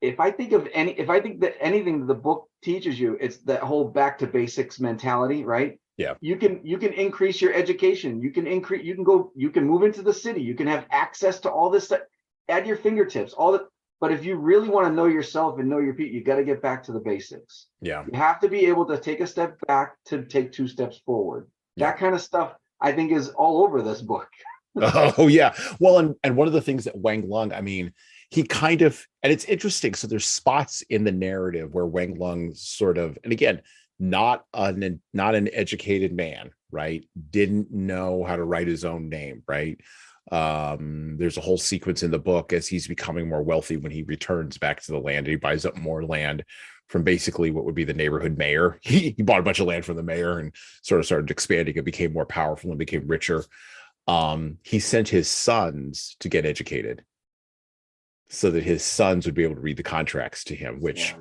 if I think that anything that the book teaches you, it's that whole back to basics mentality, right? Yeah. You can increase your education. You can move into the city. You can have access to all this stuff at your fingertips, but if you really want to know yourself and know your people, you got to get back to the basics. Yeah. You have to be able to take a step back to take 2 steps forward. Yeah. That kind of stuff, I think, is all over this book. Oh yeah. Well, and one of the things that Wang Lung, I mean, he kind of, and it's interesting. So there's spots in the narrative where Wang Lung sort of, and again, not an educated man, right? Didn't know how to write his own name, right? There's a whole sequence in the book as he's becoming more wealthy when he returns back to the land and he buys up more land from basically what would be the neighborhood mayor. He bought a bunch of land from the mayor and sort of started expanding. It became more powerful and became richer. He sent his sons to get educated so that his sons would be able to read the contracts to him, which,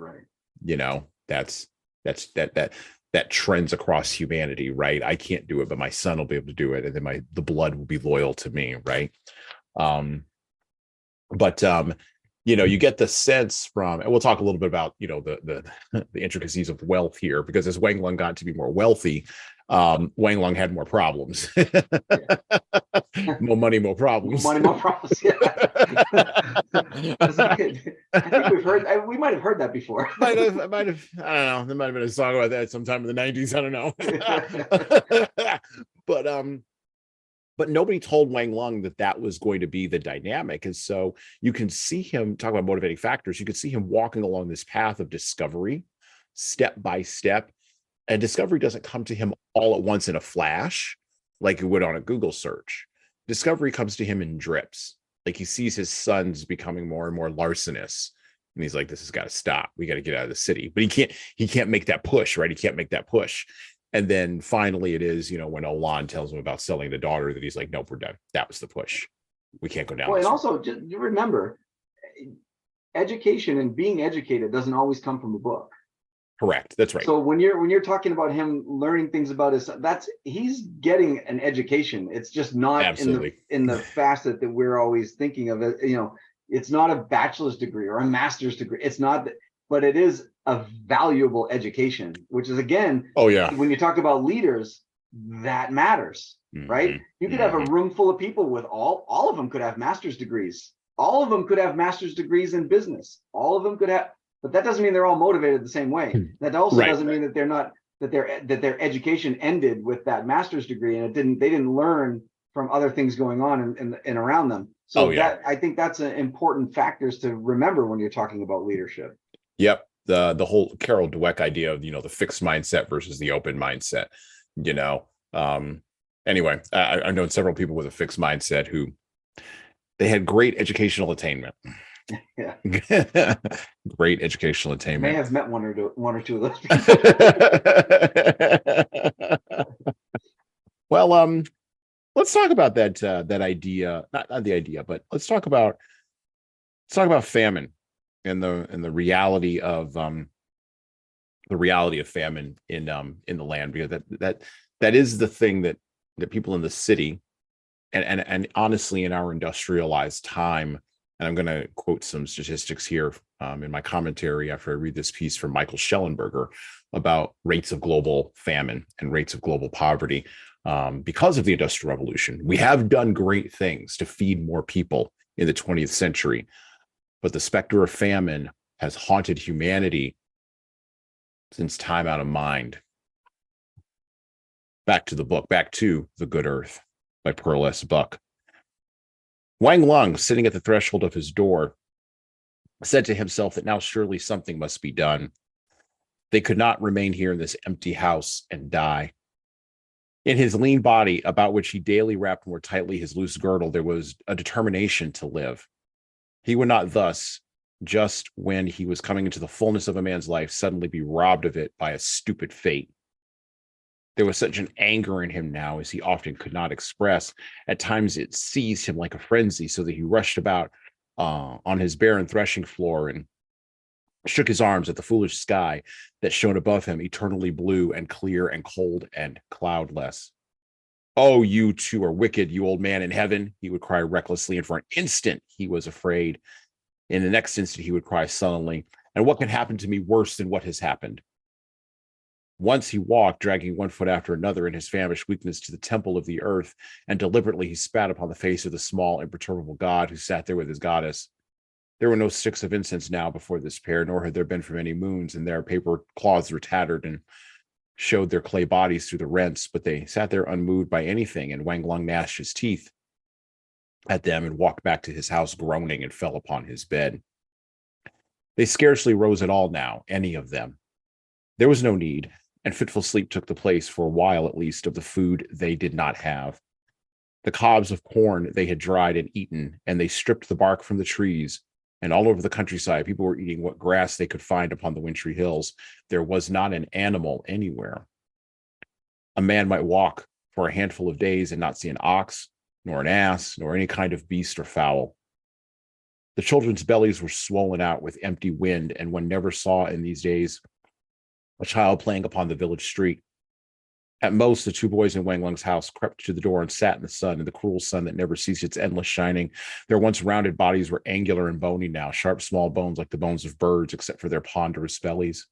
that trends across humanity, right? I can't do it, but my son will be able to do it. And then the blood will be loyal to me. Right. You get the sense from, and we'll talk a little bit about, the intricacies of wealth here, because as Wang Lung got to be more wealthy, Wang Lung had more problems. Yeah. More money, more problems. Money, more problems. Yeah. I think we might have heard that before. I might have, I don't know. There might have been a song about that sometime in the 90s. I don't know. But nobody told Wang Lung that that was going to be the dynamic. And so you can see him talk about motivating factors. You can see him walking along this path of discovery, step by step. And discovery doesn't come to him all at once in a flash, like it would on a Google search. Discovery comes to him in drips. Like he sees his sons becoming more and more larcenous. And he's like, this has got to stop. We got to get out of the city. But he can't make that push, right? He can't make that push. And then finally it is, when O-Lan tells him about selling the daughter that he's like, nope, we're done. That was the push. We can't go down. Well, and also just remember, education and being educated doesn't always come from a book. Correct. That's right. So when you're talking about him learning things about he's getting an education. It's just not Absolutely. in the facet that we're always thinking of it. It's not a bachelor's degree or a master's degree. It's not, but it is a valuable education, which is, again, oh yeah, when you talk about leaders, that matters, right? You could have a room full of people with all of them could have master's degrees. All of them could have master's degrees in business. All of them could have. But that doesn't mean they're all motivated the same way. That also doesn't mean that they're not, that their education ended with that master's degree and they didn't learn from other things going on and around them. So I think that's an important factors to remember when you're talking about leadership. Yep. The whole Carol Dweck idea of, the fixed mindset versus the open mindset, anyway, I've known several people with a fixed mindset who they had great educational attainment. Yeah. Great educational attainment. May have met one or two of those people. Well, let's talk about that idea, not the idea, but let's talk about famine and the reality of famine in the land, because that is the thing that people in the city and honestly in our industrialized time. And I'm going to quote some statistics here in my commentary after I read this piece from Michael Schellenberger about rates of global famine and rates of global poverty. Because of the Industrial Revolution, we have done great things to feed more people in the 20th century, but the specter of famine has haunted humanity since time out of mind. Back to the book, back to The Good Earth by Pearl S. Buck. Wang Lung, sitting at the threshold of his door, said to himself that now surely something must be done. They could not remain here in this empty house and die. In his lean body, about which he daily wrapped more tightly his loose girdle, there was a determination to live. He would not thus, just when he was coming into the fullness of a man's life, suddenly be robbed of it by a stupid fate. There was such an anger in him now as he often could not express. At times it seized him like a frenzy, so that he rushed about on his barren threshing floor and shook his arms at the foolish sky that shone above him, eternally blue and clear and cold and cloudless. Oh, you two are wicked, you old man in heaven, he would cry recklessly, and for an instant he was afraid. In the next instant he would cry sullenly, and what can happen to me worse than what has happened? Once he walked, dragging one foot after another in his famished weakness to the temple of the earth, and deliberately he spat upon the face of the small, imperturbable god who sat there with his goddess. There were no sticks of incense now before this pair, nor had there been for many moons, and their paper cloths were tattered and showed their clay bodies through the rents, but they sat there unmoved by anything, and Wang Lung gnashed his teeth at them and walked back to his house groaning and fell upon his bed. They scarcely rose at all now, any of them. There was no need, and fitful sleep took the place, for a while at least, of the food they did not have. The cobs of corn they had dried and eaten, and they stripped the bark from the trees, and all over the countryside people were eating what grass they could find upon the wintry hills. There was not an animal anywhere. A man might walk for a handful of days and not see an ox, nor an ass, nor any kind of beast or fowl. The children's bellies were swollen out with empty wind, and one never saw in these days a child playing upon the village street. At most, the two boys in Wang Lung's house crept to the door and sat in the sun, in the cruel sun that never ceased its endless shining. Their once rounded bodies were angular and bony now, sharp, small bones like the bones of birds, except for their ponderous bellies.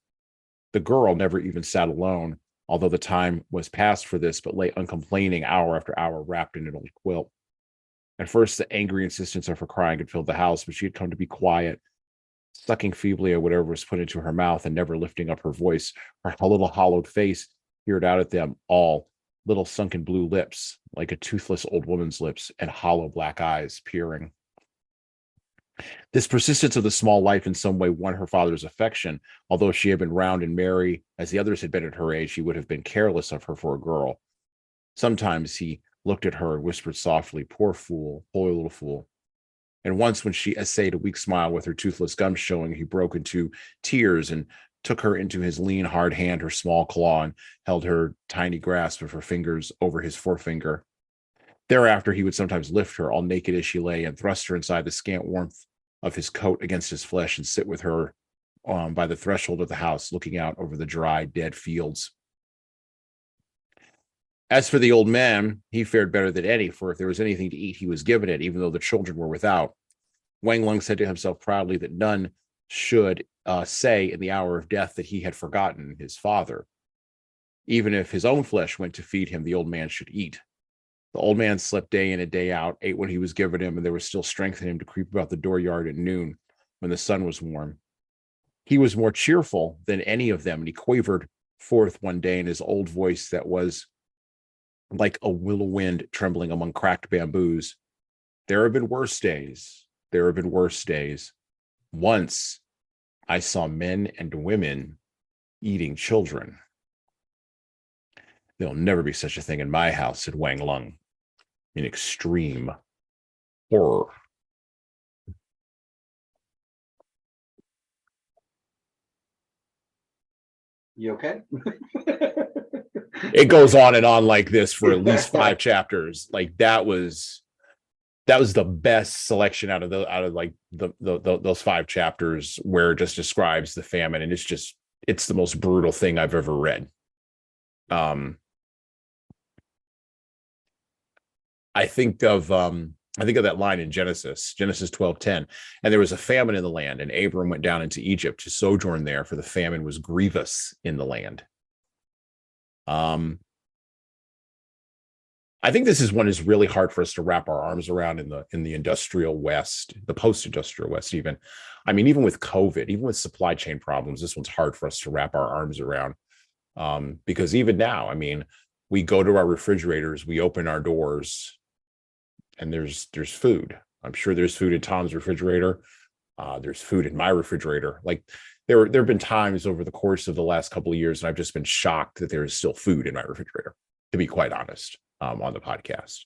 The girl never even sat alone, although the time was past for this, but lay uncomplaining hour after hour wrapped in an old quilt. At first, the angry insistence of her crying had filled the house, but she had come to be quiet, sucking feebly at whatever was put into her mouth and never lifting up her voice. Her little hollowed face peered out at them all, little sunken blue lips, like a toothless old woman's lips, and hollow black eyes peering. This persistence of the small life in some way won her father's affection. Although she had been round and merry, as the others had been at her age, he would have been careless of her for a girl. Sometimes he looked at her and whispered softly, "Poor fool, poor little fool." And once, when she essayed a weak smile with her toothless gums showing, he broke into tears and took her into his lean, hard hand, her small claw, and held her tiny grasp of her fingers over his forefinger. Thereafter, he would sometimes lift her, all naked as she lay, and thrust her inside the scant warmth of his coat against his flesh, and sit with her by the threshold of the house, looking out over the dry, dead fields. As for the old man, he fared better than any, for if there was anything to eat, he was given it, even though the children were without. Wang Lung said to himself proudly that none should say in the hour of death that he had forgotten his father. Even if his own flesh went to feed him, the old man should eat. The old man slept day in and day out, ate what he was given him, and there was still strength in him to creep about the dooryard at noon when the sun was warm. He was more cheerful than any of them, and he quavered forth one day in his old voice that was like a willow wind trembling among cracked bamboos. "There have been worse days. There have been worse days. Once I saw men and women eating children." "There'll never be such a thing in my house," said Wang Lung in extreme horror. You okay? It goes on and on like this for at least 5 chapters. Like that was the best selection out of those 5 chapters, where it just describes the famine, and it's the most brutal thing I've ever read. I think of that line in Genesis 12:10, and there was a famine in the land, and Abram went down into Egypt to sojourn there, for the famine was grievous in the land. I think this is one is really hard for us to wrap our arms around in the industrial West, the post-industrial West, even. I mean, even with COVID, even with supply chain problems, this one's hard for us to wrap our arms around. Because even now, I mean, we go to our refrigerators, we open our doors, and there's food. I'm sure there's food in Tom's refrigerator. There's food in my refrigerator. Like there have been times over the course of the last couple of years, and I've just been shocked that there is still food in my refrigerator, to be quite honest, on the podcast.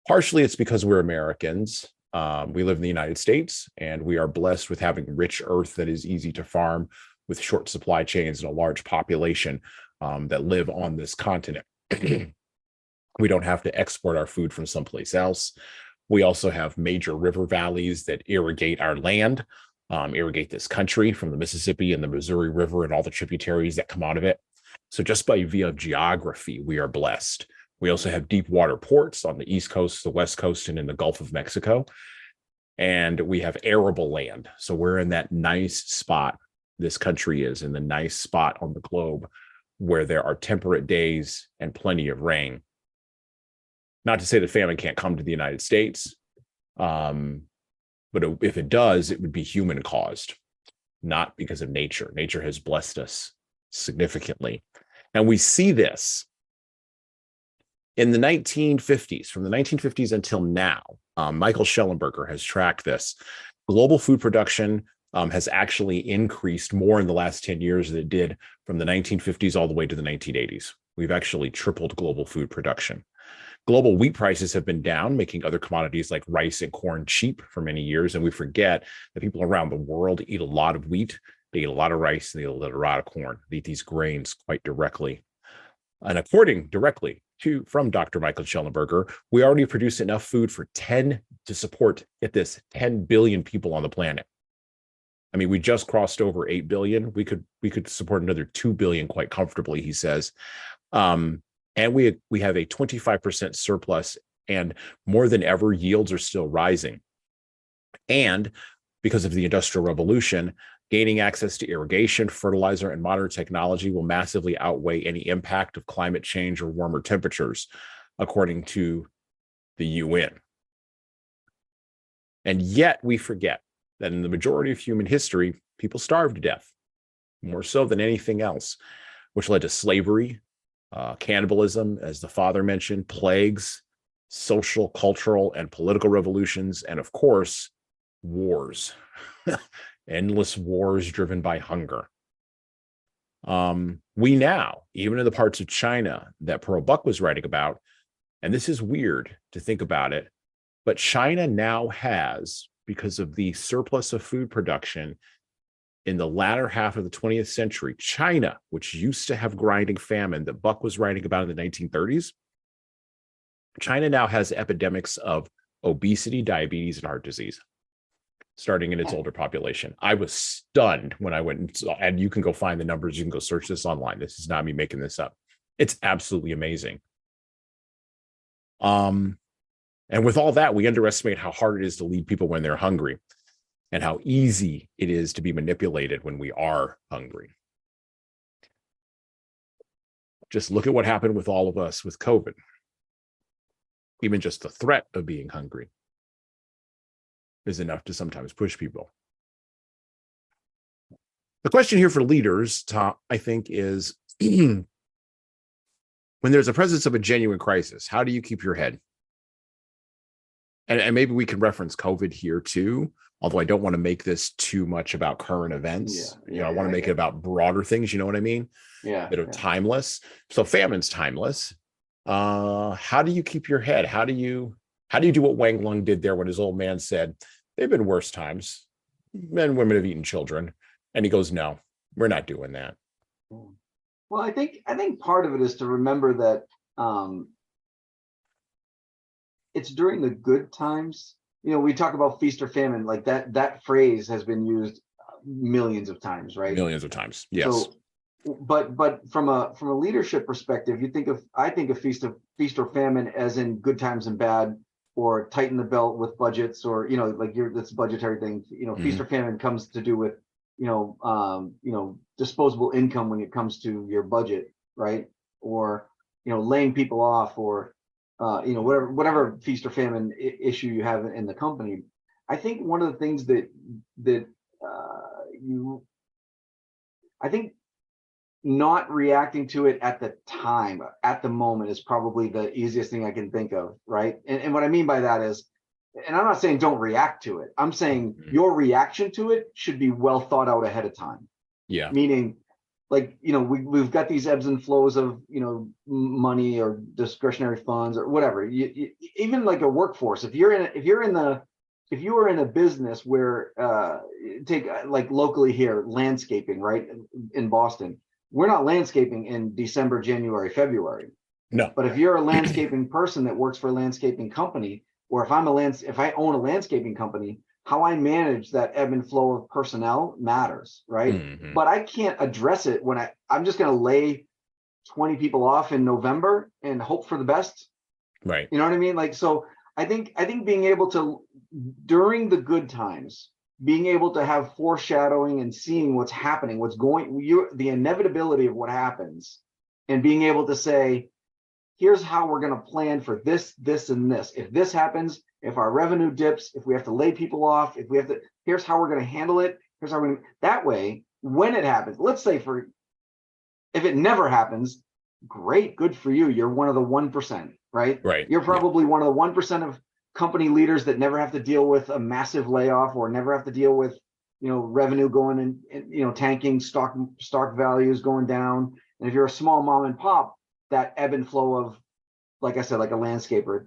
Partially it's because we're Americans. We live in the United States, and we are blessed with having rich earth that is easy to farm, with short supply chains and a large population that live on this continent. We don't have to export our food from someplace else. We also have major river valleys that irrigate our land, irrigate this country, from the Mississippi and the Missouri River and all the tributaries that come out of it. So just by via geography, we are blessed. We also have deep water ports on the East Coast, the West Coast, and in the Gulf of Mexico. And we have arable land. So we're in that nice spot. This country is in the nice spot on the globe where there are temperate days and plenty of rain. Not to say that famine can't come to the United States, but if it does, it would be human caused, not because of nature. Nature has blessed us significantly. And we see this in the 1950s, from the 1950s until now. Michael Schellenberger has tracked this. Global food production has actually increased more in the last 10 years than it did from the 1950s all the way to the 1980s. We've actually tripled global food production. Global wheat prices have been down, making other commodities like rice and corn cheap for many years. And we forget that people around the world eat a lot of wheat, they eat a lot of rice, and they eat a lot of corn. They eat these grains quite directly. And according directly from Dr. Michael Schellenberger, we already produce enough food for to support, get this, 10 billion people on the planet. I mean, we just crossed over 8 billion. We could support another 2 billion quite comfortably, he says. And we have a 25% surplus, and more than ever, yields are still rising. And because of the Industrial Revolution, gaining access to irrigation, fertilizer, and modern technology will massively outweigh any impact of climate change or warmer temperatures, according to the UN. And yet we forget that in the majority of human history, people starved to death, more so than anything else, which led to slavery, cannibalism, as the father mentioned, plagues, social, cultural, and political revolutions, and of course, wars. Endless wars driven by hunger. We now, even in the parts of China that Pearl Buck was writing about, and this is weird to think about it, but China now has, because of the surplus of food production in the latter half of the 20th century, China, which used to have grinding famine that Buck was writing about in the 1930s, China now has epidemics of obesity, diabetes, and heart disease, starting in its older population. I was stunned when I went and saw, and you can go find the numbers. You can go search this online. This is not me making this up. It's absolutely amazing. And with all that, we underestimate how hard it is to lead people when they're hungry and how easy it is to be manipulated when we are hungry. Just look at what happened with all of us with COVID. Even just the threat of being hungry is enough to sometimes push people. The question here for leaders, Tom, I think, is when there's a presence of a genuine crisis, how do you keep your head? And maybe we can reference COVID here too, although I don't want to make this too much about current events. I want to make it about broader things. You know what I mean? Yeah. A bit of timeless. So famine's timeless. How do you keep your head? How do you do what Wang Lung did there when his old man said, "They've been worse times. Men and women have eaten children." And he goes, "No, we're not doing that." Well, I think part of it is to remember that it's during the good times. We talk about feast or famine, like that phrase has been used millions of times, right? Millions of times, yes. So, but from a leadership perspective, I think of feast or famine as in good times and bad, or tighten the belt with budgets, or that's budgetary thing. Feast or famine comes to do with disposable income when it comes to your budget, right? Or laying people off, or whatever feast or famine issue you have in the company. I think one of the things I think not reacting to it at the time, at the moment, is probably the easiest thing I can think of, right? And what I mean by that is, and I'm not saying don't react to it. I'm saying your reaction to it should be well thought out ahead of time. Yeah. Meaning, we've got these ebbs and flows of money or discretionary funds or whatever. Even like a workforce, if you are in a business where take like locally here, landscaping, right, in Boston, we're not landscaping in December, January, February. No. But if you're a landscaping person that works for a landscaping company, or if I own a landscaping company, how I manage that ebb and flow of personnel matters, right? Mm-hmm. But I can't address it when I'm just going to lay 20 people off in November and hope for the best. Right. You know what I mean? So I think being able to, during the good times, being able to have foreshadowing and seeing what's happening, the inevitability of what happens, and being able to say, here's how we're going to plan for this, this, and this. If this happens, if our revenue dips, if we have to lay people off, here's how we're going to handle it. Here's how that way, when it happens, let's say if it never happens, great, good for you. You're one of the 1%, right? Right. You're probably one of the 1% of company leaders that never have to deal with a massive layoff, or never have to deal with, revenue going and tanking, stock values going down. And if you're a small mom and pop, that ebb and flow of, like I said, like a landscaper,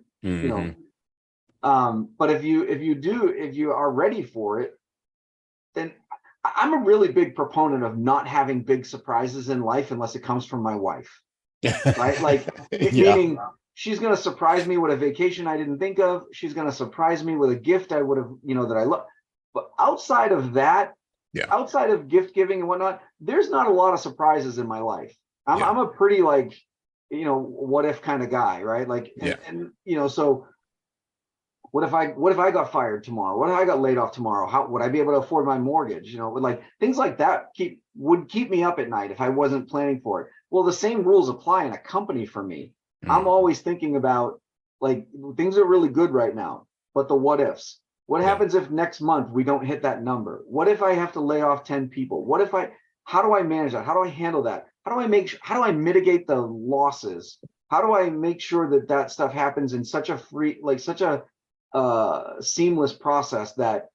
but if you are ready for it, then I'm a really big proponent of not having big surprises in life unless it comes from my wife, right? Meaning she's going to surprise me with a vacation I didn't think of. She's going to surprise me with a gift I would have, that I love. But outside of that, outside of gift giving and whatnot, there's not a lot of surprises in my life. I'm a pretty what if kind of guy, right? So What if I got fired tomorrow? What if I got laid off tomorrow? How would I be able to afford my mortgage? Like things like that would keep me up at night if I wasn't planning for it. Well, the same rules apply in a company for me. I'm always thinking about, like, things are really good right now, but the what ifs. What happens if next month we don't hit that number? What if I have to lay off 10 people? How do I manage that? How do I handle that? How do I mitigate the losses? How do I make sure that stuff happens in such a seamless process that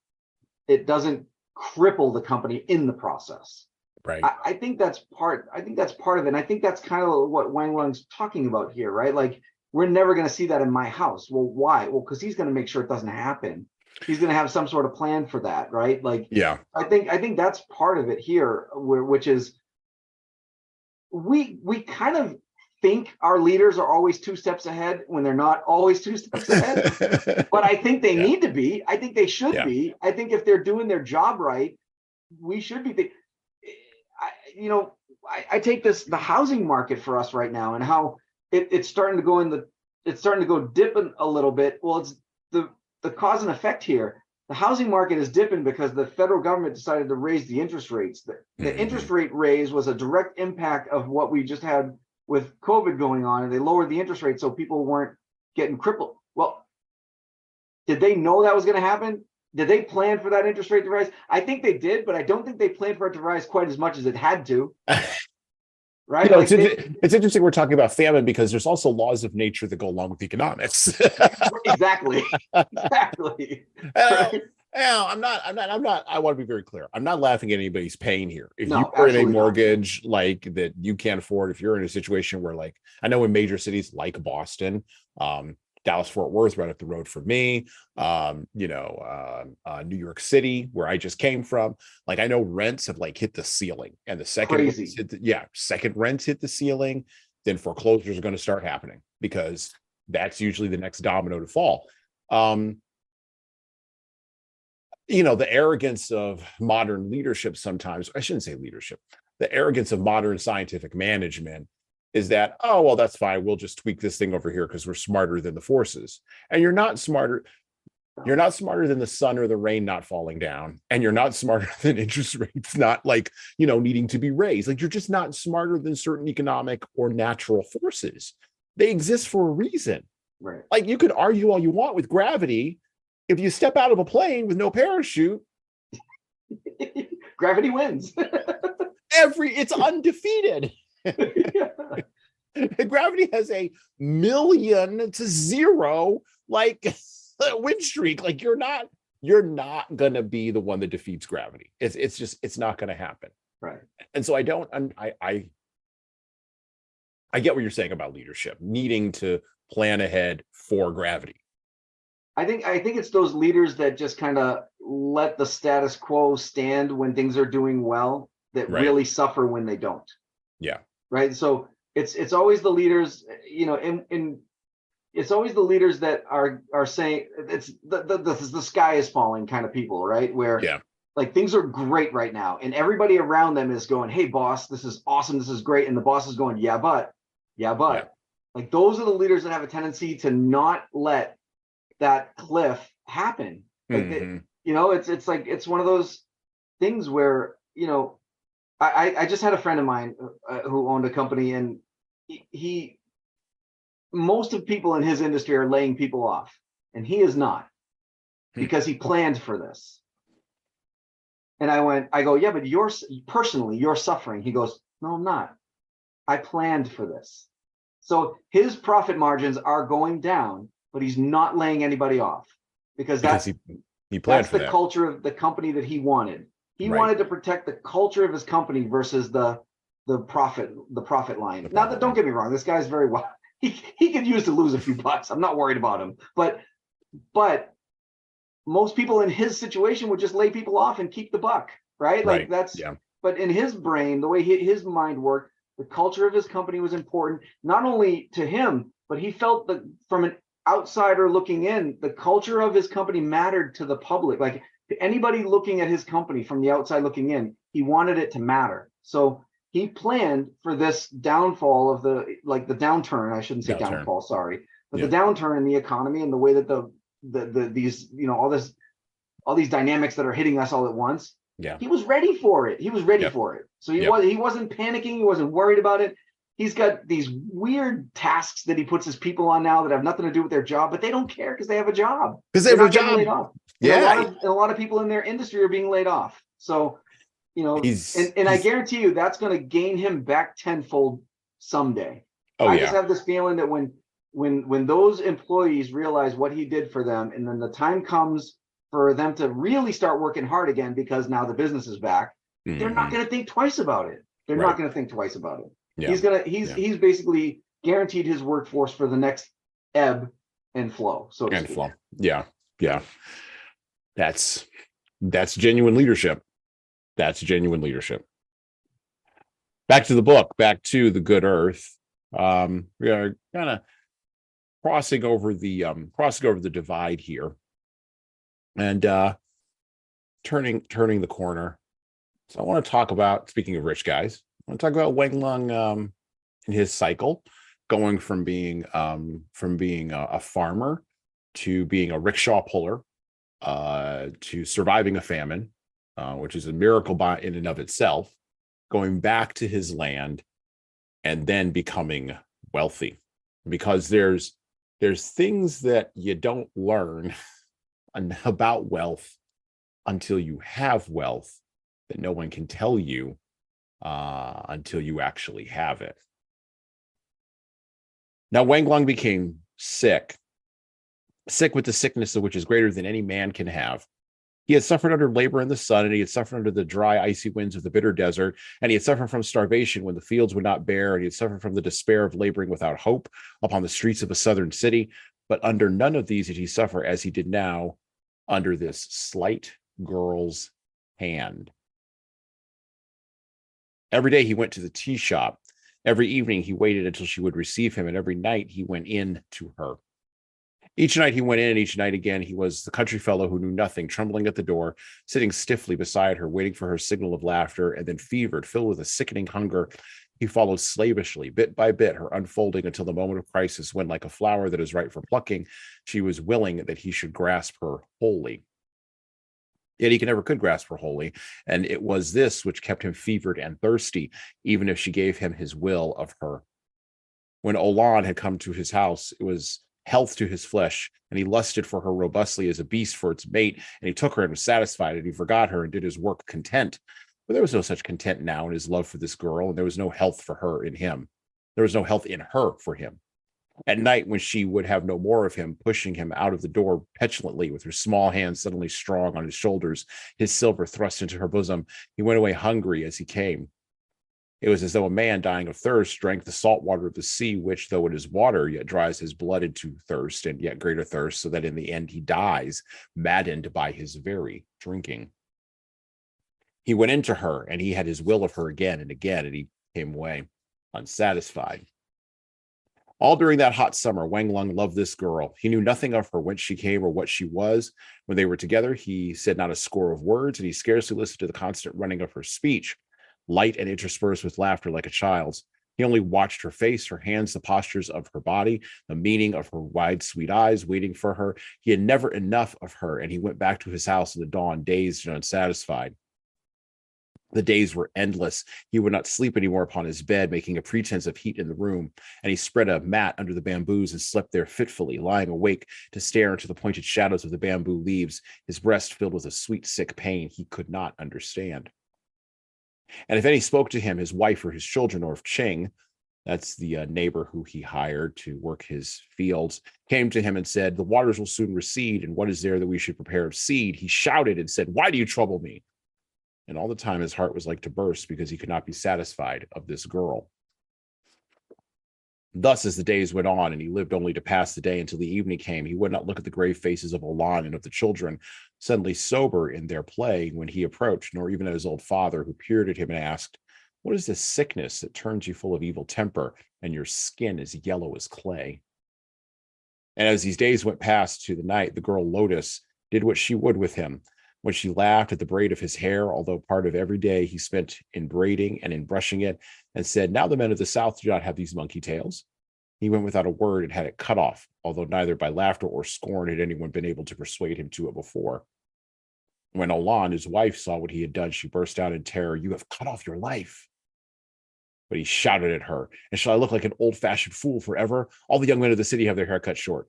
it doesn't cripple the company in the process? Right. I think that's part of it. And I think that's kind of what Wang's talking about here, right? Like, we're never going to see that in my house. Well, why? Well, because he's going to make sure it doesn't happen. He's going to have some sort of plan for that, right? Like, yeah, I think that's part of it here, which is we kind of think our leaders are always 2 steps ahead when they're not always 2 steps ahead. But I think they need to be. I think they should be. I think if they're doing their job right, we should be. I take the housing market for us right now, and how it's starting to go dipping a little bit. Well, it's the cause and effect here. The housing market is dipping because the federal government decided to raise the interest rates. The interest rate raise was a direct impact of what we just had with COVID going on, and they lowered the interest rate so people weren't getting crippled. Well, did they know that was going to happen? Did they plan for that interest rate to rise? I think they did, but I don't think they planned for it to rise quite as much as it had to. Right? It's interesting we're talking about famine because there's also laws of nature that go along with economics. Exactly. Right? I'm not, I want to be very clear. I'm not laughing at anybody's pain here. If No, you are in a absolutely not. mortgage like that you can't afford, if you're in a situation where, like, I know in major cities like Boston, Dallas, Fort Worth, right up the road from me, New York City, where I just came from. Like, I know rents have like hit the ceiling, and the second second rents hit the ceiling, then foreclosures are going to start happening, because that's usually the next domino to fall. The arrogance of modern leadership sometimes, I shouldn't say leadership, the arrogance of modern scientific management is that, oh, well, that's fine. We'll just tweak this thing over here because we're smarter than the forces. And you're not smarter. You're not smarter than the sun or the rain not falling down. And you're not smarter than interest rates not needing to be raised. Like, you're just not smarter than certain economic or natural forces. They exist for a reason. Right. Like, you could argue all you want with gravity. If you step out of a plane with no parachute, gravity wins. It's undefeated. Gravity has a 1,000,000-0 win streak. Like, you're not gonna be the one that defeats gravity. It's not gonna happen. Right. And so I get what you're saying about leadership needing to plan ahead for gravity. I think it's those leaders that just kind of let the status quo stand when things are doing well, that really suffer when they don't. Yeah. Right. So it's always the leaders, and it's always the leaders that are saying it's the sky is falling kind of people, right? Where like things are great right now, and everybody around them is going, "Hey, boss, this is awesome, this is great," and the boss is going, "Yeah, but." Like, those are the leaders that have a tendency to not let that cliff happen. Like, it's like, it's one of those things where, I just had a friend of mine who owned a company, and most of people in his industry are laying people off, and he is not, because he planned for this. And I go, yeah, but you're suffering. He goes, no, I'm not. I planned for this. So his profit margins are going down, but he's not laying anybody off, because he planned for the culture of the company that he wanted. He wanted to protect the culture of his company versus the profit line. Now, don't get me wrong, this guy's very well. He could use to lose a few bucks. I'm not worried about him, but most people in his situation would just lay people off and keep the buck, right? Like, but in his brain, the way his mind worked, the culture of his company was important, not only to him, but he felt that from an outsider looking in, the culture of his company mattered to the public. Like, to anybody looking at his company from the outside looking in, he wanted it to matter. So he planned for this downfall of the downturn. I shouldn't say downfall, sorry, but the downturn in the economy and the way that the these, all these dynamics that are hitting us all at once. Yeah. He was ready for it. He was ready Yep. for it. So he Yep. wasn't panicking. He wasn't worried about it. He's got these weird tasks that he puts his people on now that have nothing to do with their job, but they don't care because they have a job. Because they have They're a not getting job. laid off. Yeah. And a lot of people in their industry are being laid off. So, I guarantee you that's going to gain him back tenfold someday. I just have this feeling that when those employees realize what he did for them, and then the time comes for them to really start working hard again because now the business is back, they're not going to think twice about it. They're not going to think twice about it. Yeah. He's basically guaranteed his workforce for the next ebb and flow. So to speak. Yeah. That's genuine leadership. That's genuine leadership. Back to the book, back to the good earth. We are kind of crossing over the divide here, and turning the corner. So I want to talk about, speaking of rich guys, I want to talk about Wang Lung and his cycle, going from being a farmer to being a rickshaw puller, to surviving a famine, which is a miracle in and of itself, going back to his land, and then becoming wealthy. Because there's things that you don't learn about wealth until you have wealth, that no one can tell you until you actually have it. Now, Wang Lung became sick with the sickness of which is greater than any man can have. He had suffered under labor in the sun, and he had suffered under the dry, icy winds of the bitter desert, and he had suffered from starvation when the fields would not bear, and he had suffered from the despair of laboring without hope upon the streets of a southern city. But under none of these did he suffer as he did now under this slight girl's hand. Every day he went to the tea shop. Every evening he waited until she would receive him, and every night he went in to her. Each night he went in, and each night again he was the country fellow who knew nothing, trembling at the door, sitting stiffly beside her, waiting for her signal of laughter, and then fevered, filled with a sickening hunger, he followed slavishly, bit by bit, her unfolding until the moment of crisis, when, like a flower that is ripe for plucking, she was willing that he should grasp her wholly. Yet he never could grasp her wholly, and it was this which kept him fevered and thirsty, even if she gave him his will of her. When O-Lan had come to his house, it was health to his flesh, and he lusted for her robustly as a beast for its mate, and he took her and was satisfied, and he forgot her and did his work content. But there was no such content now in his love for this girl, and there was no health for her in him. There was no health in her for him. At night, when she would have no more of him, pushing him out of the door petulantly, with her small hands suddenly strong on his shoulders, his silver thrust into her bosom, he went away hungry as he came. It was as though a man dying of thirst drank the salt water of the sea, which, though it is water, yet dries his blood into thirst, and yet greater thirst, so that in the end he dies, maddened by his very drinking. He went into her, and he had his will of her again and again, and he came away unsatisfied. All during that hot summer, Wang Lung loved this girl. He knew nothing of her, whence she came or what she was. When they were together, he said not a score of words, and he scarcely listened to the constant running of her speech, light and interspersed with laughter like a child's. He only watched her face, her hands, the postures of her body, the meaning of her wide, sweet eyes, waiting for her. He had never enough of her, and he went back to his house in the dawn, dazed and unsatisfied. The days were endless. He would not sleep anymore upon his bed, making a pretense of heat in the room, and he spread a mat under the bamboos and slept there fitfully, lying awake to stare into the pointed shadows of the bamboo leaves, his breast filled with a sweet, sick pain he could not understand. And if any spoke to him, his wife or his children, or if Ching, that's the neighbor who he hired to work his fields, came to him and said, "The waters will soon recede, and what is there that we should prepare of seed?" He shouted and said, "Why do you trouble me?" And all the time his heart was like to burst, because he could not be satisfied of this girl. Thus, as the days went on, and he lived only to pass the day until the evening came, he would not look at the grave faces of O-Lan and of the children, suddenly sober in their play, when he approached, nor even at his old father, who peered at him and asked, "What is this sickness that turns you full of evil temper, and your skin as yellow as clay?" And as these days went past to the night, the girl Lotus did what she would with him. When she laughed at the braid of his hair, although part of every day he spent in braiding and in brushing it, and said, "Now the men of the South do not have these monkey tails." He went without a word and had it cut off, although neither by laughter or scorn had anyone been able to persuade him to it before. When O-Lan, his wife, saw what he had done, she burst out in terror. "You have cut off your life." But he shouted at her, "And shall I look like an old-fashioned fool forever? All the young men of the city have their hair cut short."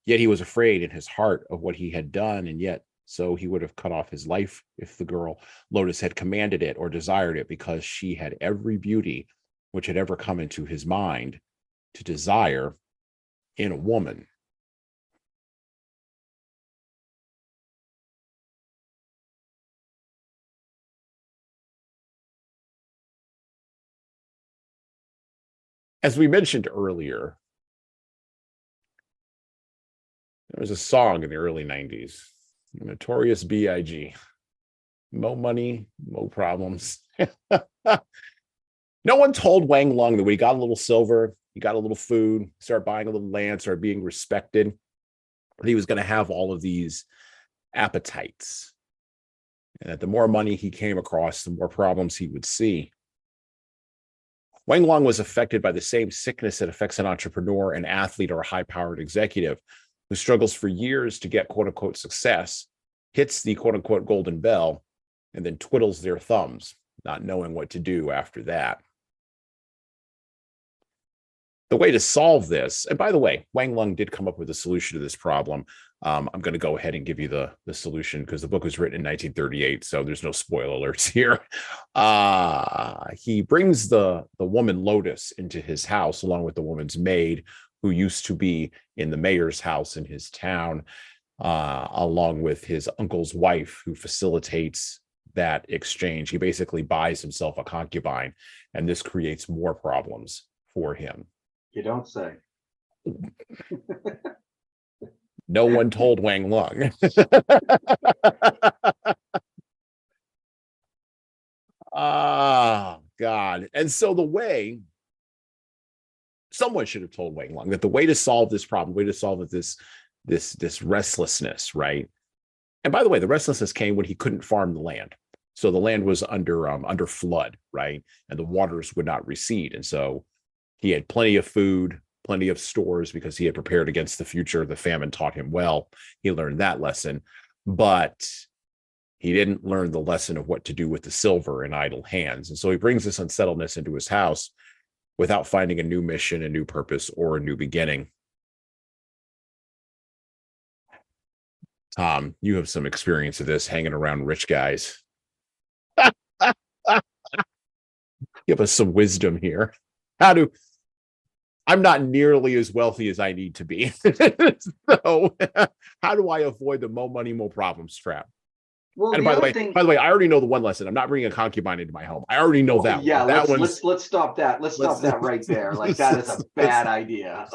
Yet he was afraid in his heart of what he had done, and yet so he would have cut off his life if the girl Lotus had commanded it or desired it, because she had every beauty which had ever come into his mind to desire in a woman. As we mentioned earlier, there was a song in the early 90s, Notorious B.I.G. Mo money, mo problems. No one told Wang Lung that when he got a little silver, he got a little food, started buying a little land, started being respected, that he was going to have all of these appetites. And that the more money he came across, the more problems he would see. Wang Lung was affected by the same sickness that affects an entrepreneur, an athlete, or a high-powered executive who struggles for years to get quote-unquote success, hits the quote-unquote golden bell, and then twiddles their thumbs, not knowing what to do after that. The way to solve this, and by the way, Wang Lung did come up with a solution to this problem. I'm going to go ahead and give you the solution because the book was written in 1938, so there's no spoiler alerts here. He brings the woman Lotus into his house along with the woman's maid, who used to be in the mayor's house in his town, along with his uncle's wife, who facilitates that exchange. He basically buys himself a concubine, and this creates more problems for him. You don't say. No one told Wang Lung. God. And so the way, someone should have told Wang Lung that the way to solve this problem, way to solve this restlessness, right? And by the way, the restlessness came when he couldn't farm the land. So the land was under flood, right? And the waters would not recede. And so he had plenty of food, plenty of stores, because he had prepared against the future. The famine taught him well. He learned that lesson, but he didn't learn the lesson of what to do with the silver in idle hands. And so he brings this unsettledness into his house without finding a new mission, a new purpose, or a new beginning. Tom, you have some experience of this, hanging around rich guys. Give us some wisdom here. I'm not nearly as wealthy as I need to be. So how do I avoid the mo money, mo problems trap? Well, and by the way, I already know the one lesson. I'm not bringing a concubine into my home. I already know that. Yeah, one. Let's stop that. Let's stop that right there. Like, that is a bad idea.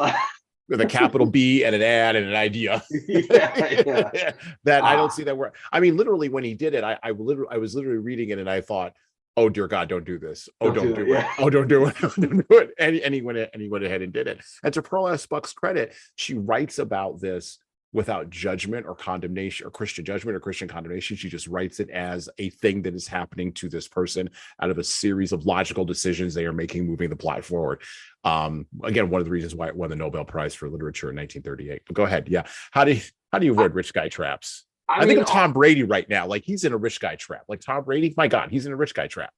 With a capital B and an ad and an idea. Yeah. That I don't see that word. I mean, literally, when he did it, I was literally reading it and I thought, oh dear God, don't do this. Oh, don't do it. Yeah. Oh, don't do it. Don't do it. And he went ahead and did it. And to Pearl S. Buck's credit, she writes about this without judgment or condemnation, or Christian judgment or Christian condemnation. She just writes it as a thing that is happening to this person out of a series of logical decisions they are making, moving the plot forward. Again, one of the reasons why it won the Nobel Prize for Literature in 1938. But go ahead. Yeah. How do you avoid rich guy traps? I think of Tom Brady right now. Like, he's in a rich guy trap. Like Tom Brady, my God, he's in a rich guy trap.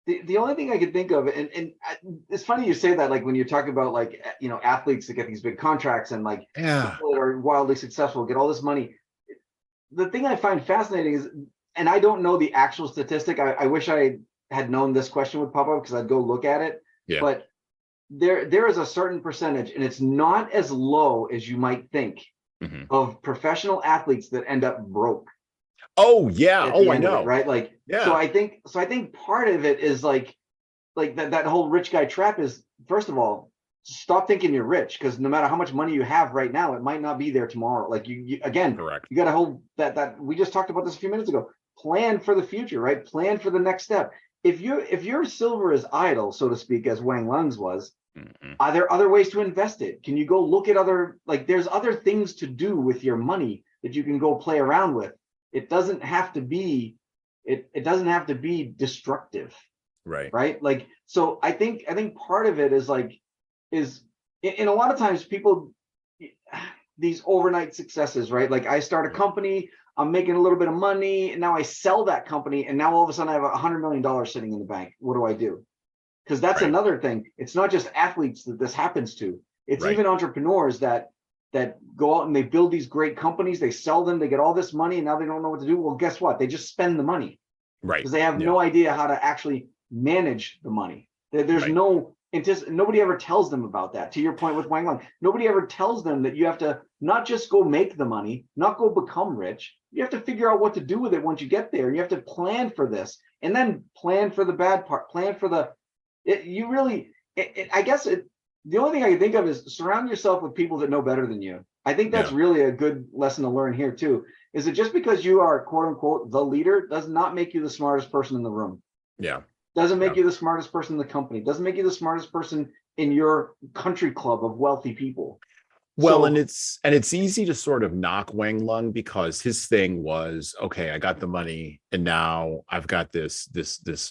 The only thing I could think of, and it's funny you say that, like when you're talking about, like, you know, athletes that get these big contracts and like people that are wildly successful get all this money. The thing I find fascinating is, and I don't know the actual statistic. I wish I had known this question would pop up because I'd go look at it. Yeah. But there is a certain percentage, and it's not as low as you might think, of professional athletes that end up broke. Oh yeah. Oh, I know. Right. Like, yeah. So I think part of it is like that whole rich guy trap is, first of all, stop thinking you're rich, because no matter how much money you have right now, it might not be there tomorrow. Like you again, correct. You got to hold that we just talked about this a few minutes ago. Plan for the future, right? Plan for the next step. If your silver is idle, so to speak, as Wang Lung's was, are there other ways to invest it? Can you go look at there's other things to do with your money that you can go play around with. It doesn't have to be, it doesn't have to be destructive. Right. Like, so I think part of it is like, is in a lot of times people, these overnight successes, right? Like I start a company, I'm making a little bit of money, and now I sell that company, and now all of a sudden I have $100 million sitting in the bank. What do I do? Because that's Right. another thing. It's not just athletes that this happens to. It's Right. even entrepreneurs that go out and they build these great companies, they sell them, they get all this money, and now they don't know what to do. Well, guess what? They just spend the money Right. because they have Yeah. no idea how to actually manage the money. There's Right. no, nobody ever tells them about that. To your point with Wang Lang, nobody ever tells them that you have to not just go make the money, not go become rich. You have to figure out what to do with it once you get there. You have to plan for this, and then plan for the bad part, plan for the, I guess the only thing I can think of is surround yourself with people that know better than you. I think that's Yeah. really a good lesson to learn here too. Is that just because you are quote unquote the leader does not make you the smartest person in the room. Yeah. Doesn't make Yeah. you the smartest person in the company. Doesn't make you the smartest person in your country club of wealthy people. Well, So, and it's easy to sort of knock Wang Lung because his thing was, okay, I got the money and now I've got this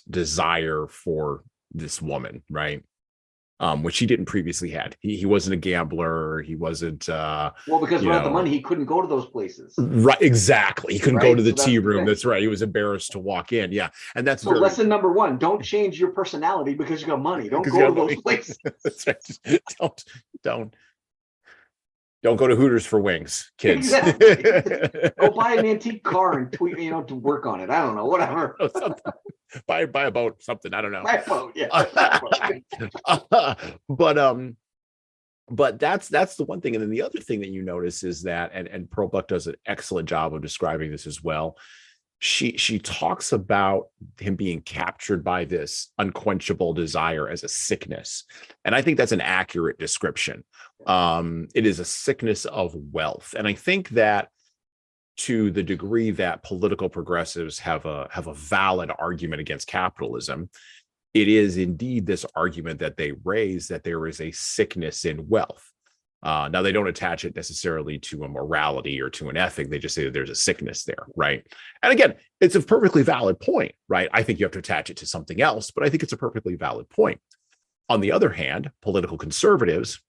desire for this woman, right? Which he didn't previously had. He wasn't a gambler. He wasn't well, because you without the know, money, he couldn't go to those places. right, exactly. He couldn't go Right. to the So that's tea the room. thing. That's right. He was embarrassed to walk in. Yeah. And that's So very lesson number one, don't change your personality because you got money. Don't because you go to have those money. places. That's right. Don't don't go to Hooters for wings, kids. Exactly. Go buy an antique car and tweet, to work on it. I don't know, whatever. Buy a boat, something. I don't know. My boat, yeah. My boat. But that's the one thing. And then the other thing that you notice is that, and Pearl Buck does an excellent job of describing this as well. She talks about him being captured by this unquenchable desire as a sickness. And I think that's an accurate description. It is a sickness of wealth. And I think that to the degree that political progressives have a valid argument against capitalism, it is indeed this argument that they raise that there is a sickness in wealth. Now, they don't attach it necessarily to a morality or to an ethic. They just say that there's a sickness there, right? And again, it's a perfectly valid point, right? I think you have to attach it to something else, but I think it's a perfectly valid point. On the other hand, political conservatives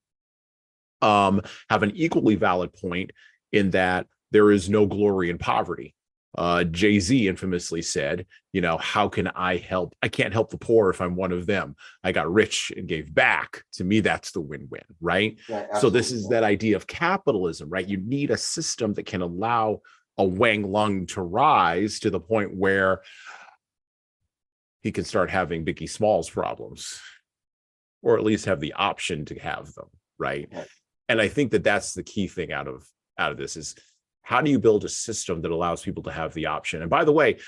have an equally valid point in that there is no glory in poverty. Jay-Z infamously said, how can I help? I can't help the poor if I'm one of them. I got rich and gave back. To me, that's the win-win, right? Yeah, so this is that idea of capitalism, right? You need a system that can allow a Wang Lung to rise to the point where he can start having Biggie Smalls problems, or at least have the option to have them, right? And I think that that's the key thing out of this is, how do you build a system that allows people to have the option? And by the way,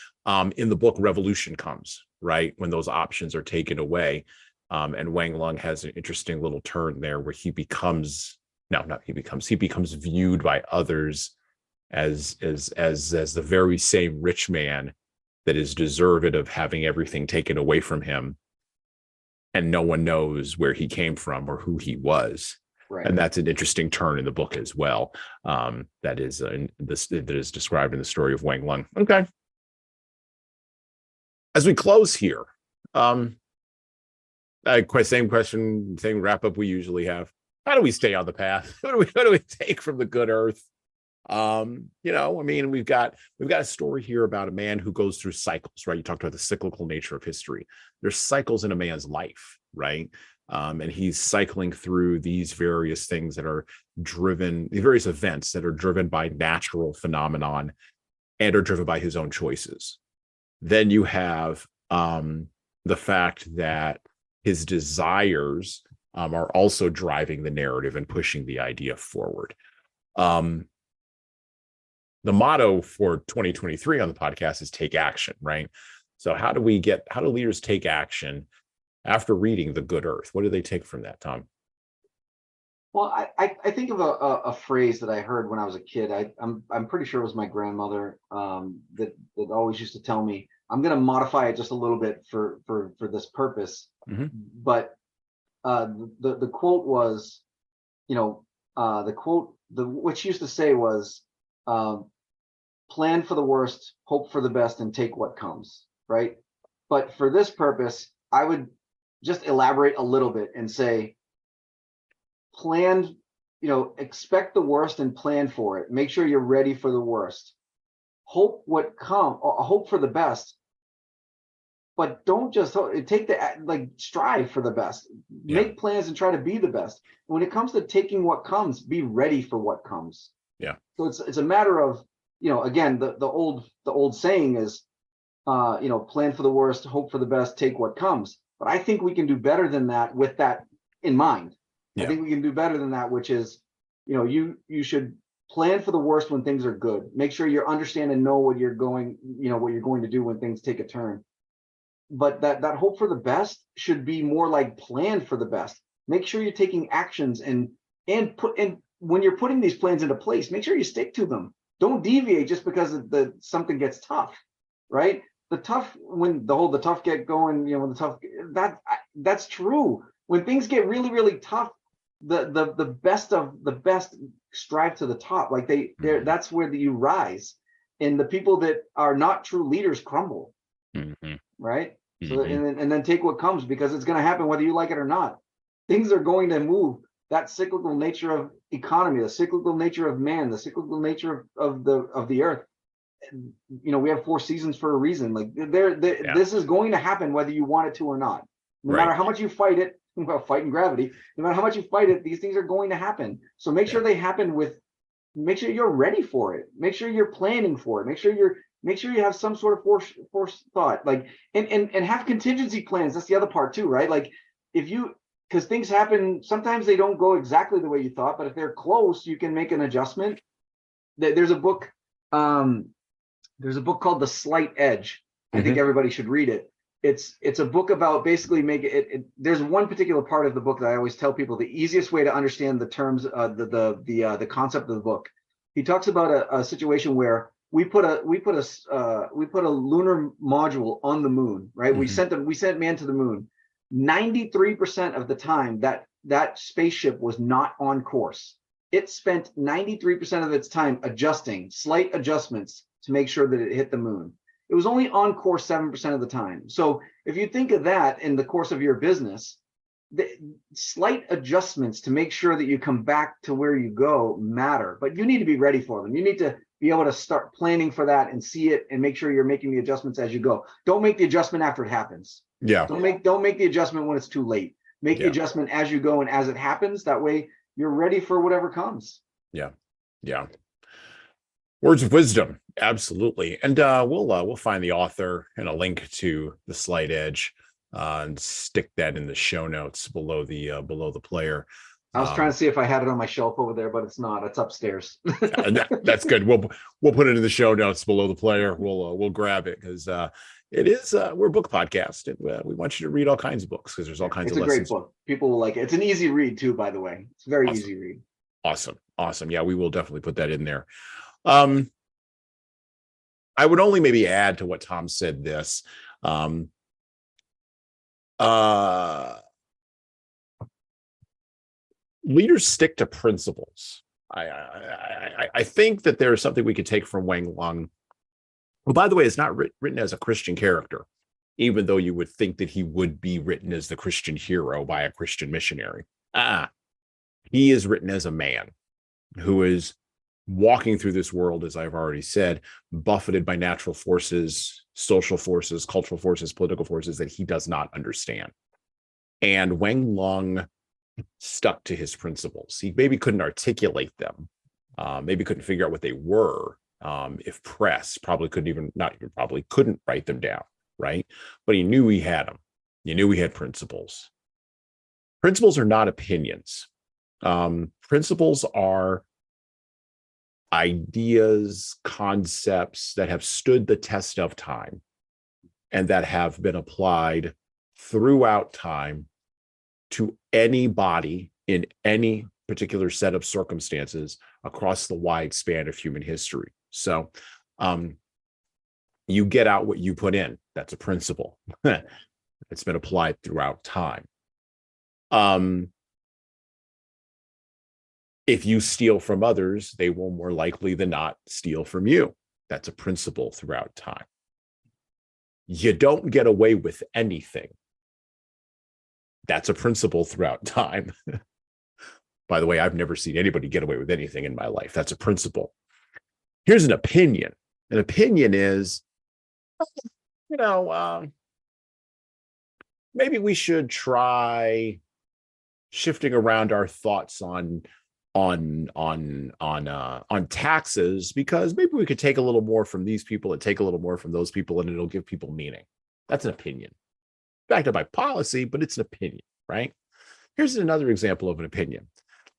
in the book, revolution comes, right? When those options are taken away. And Wang Lung has an interesting little turn there where he becomes viewed by others as the very same rich man that is deserved of having everything taken away from him. And no one knows where he came from or who he was. Right. And that's an interesting turn in the book as well. That is described in the story of Wang Lung. Okay. As we close here, same question, same wrap up we usually have. How do we stay on the path? What do we take from the good earth? We've got a story here about a man who goes through cycles, right? You talked about the cyclical nature of history. There's cycles in a man's life, right? And he's cycling through these various things that are driven, the various events that are driven by natural phenomenon and are driven by his own choices. Then you have the fact that his desires are also driving the narrative and pushing the idea forward. The motto for 2023 on the podcast is take action, right? So how do leaders take action after reading The Good Earth? What do they take from that, Tom? Well, I think of a phrase that I heard when I was a kid. I'm pretty sure it was my grandmother that always used to tell me. I'm going to modify it just a little bit for this purpose. Mm-hmm. But the quote was, what she used to say was, plan for the worst, hope for the best, and take what comes, right? But for this purpose, I would just elaborate a little bit and say, plan, expect the worst and plan for it. Make sure you're ready for the worst. Hope for the best, but don't just take strive for the best. Make plans and try to be the best. When it comes to taking what comes, be ready for what comes. Yeah. So it's a matter of, again, the old saying is, plan for the worst, hope for the best, take what comes. But I think we can do better than that with that in mind. I think we can do better than that, which is, you should plan for the worst when things are good. Make sure you understand and know what you're going to do when things take a turn. But that hope for the best should be more like plan for the best. Make sure you're taking actions and when you're putting these plans into place, make sure you stick to them. Don't deviate just because something gets tough, right? The tough get going, that's true. When things get really, really tough, the best of the best strive to the top. Like that's where you rise, and the people that are not true leaders crumble. Right. So and then take what comes, because it's going to happen whether you like it or not. Things are going to move. That cyclical nature of economy, the cyclical nature of man, the cyclical nature of the earth. We have 4 seasons for a reason. Like this is going to happen whether you want it to or not. No matter how much you fight it, fighting gravity, no matter how much you fight it, these things are going to happen. So make sure they happen make sure you're ready for it. Make sure you're planning for it. Make sure you have some sort of forethought, and have contingency plans. That's the other part too, right? Like because things happen, sometimes they don't go exactly the way you thought, but if they're close, you can make an adjustment. There's a book called The Slight Edge. I think everybody should read it. It's a book about basically there's one particular part of the book that I always tell people the easiest way to understand the terms, the concept of the book. He talks about a situation where we put a lunar module on the moon, right? We sent man to the moon. 93% of the time that spaceship was not on course. It spent 93% of its time adjusting, slight adjustments to make sure that it hit the moon. It was only on course 7% of the time. So if you think of that in the course of your business, the slight adjustments to make sure that you come back to where you go matter, but you need to be ready for them. You need to be able to start planning for that and see it and make sure you're making the adjustments as you go. Don't make the adjustment after it happens. Yeah. Don't make the adjustment when it's too late. Make the adjustment as you go and as it happens. That way you're ready for whatever comes. Yeah. Yeah. Words of wisdom. Absolutely. And we'll find the author and a link to The Slight Edge and stick that in the show notes below the player. I was trying to see if I had it on my shelf over there, but it's not. It's upstairs. That's good. We'll put it in the show notes below the player. We'll grab it because it is we're a book podcast, and we want you to read all kinds of books because there's all kinds of lessons. It's a great book. People will like it. It's an easy read too, by the way. It's a very easy read. Awesome. Yeah, we will definitely put that in there. I would only maybe add to what Tom said this. Leaders stick to principles. I think that there is something we could take from Wang, who, by the way, is not written as a Christian character, even though you would think that he would be written as the Christian hero by a Christian missionary. He is written as a man who is walking through this world, as I've already said, buffeted by natural forces, social forces, cultural forces, political forces that he does not understand. And Wang Long stuck to his principles. He maybe couldn't articulate them, maybe couldn't figure out what they were. If pressed, couldn't write them down, right? But he knew he had them. He knew he had principles. Principles are not opinions. Principles are ideas, concepts that have stood the test of time and that have been applied throughout time to anybody in any particular set of circumstances across the wide span of human history. So you get out what you put in. That's a principle. It's been applied throughout time. If you steal from others, they will more likely than not steal from you. That's a principle throughout time. You don't get away with anything. That's a principle throughout time. By the way, I've never seen anybody get away with anything in my life. That's a principle. Here's an opinion. An opinion is, maybe we should try shifting around our thoughts on taxes, because maybe we could take a little more from these people and take a little more from those people, and it'll give people meaning. That's an opinion, backed up by policy, but it's an opinion, right? Here's another example of an opinion.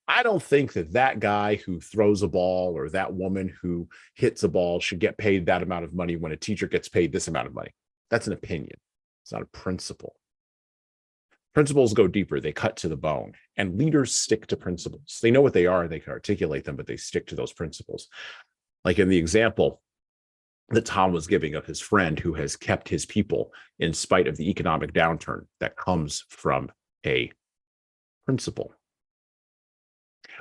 I don't think that guy who throws a ball or that woman who hits a ball should get paid that amount of money when a teacher gets paid this amount of money. That's an opinion. It's not a principle. Principles go deeper. They cut to the bone, and leaders stick to principles. They know what they are. They can articulate them, but they stick to those principles. Like in the example that Tom was giving of his friend who has kept his people in spite of the economic downturn that comes from a principle.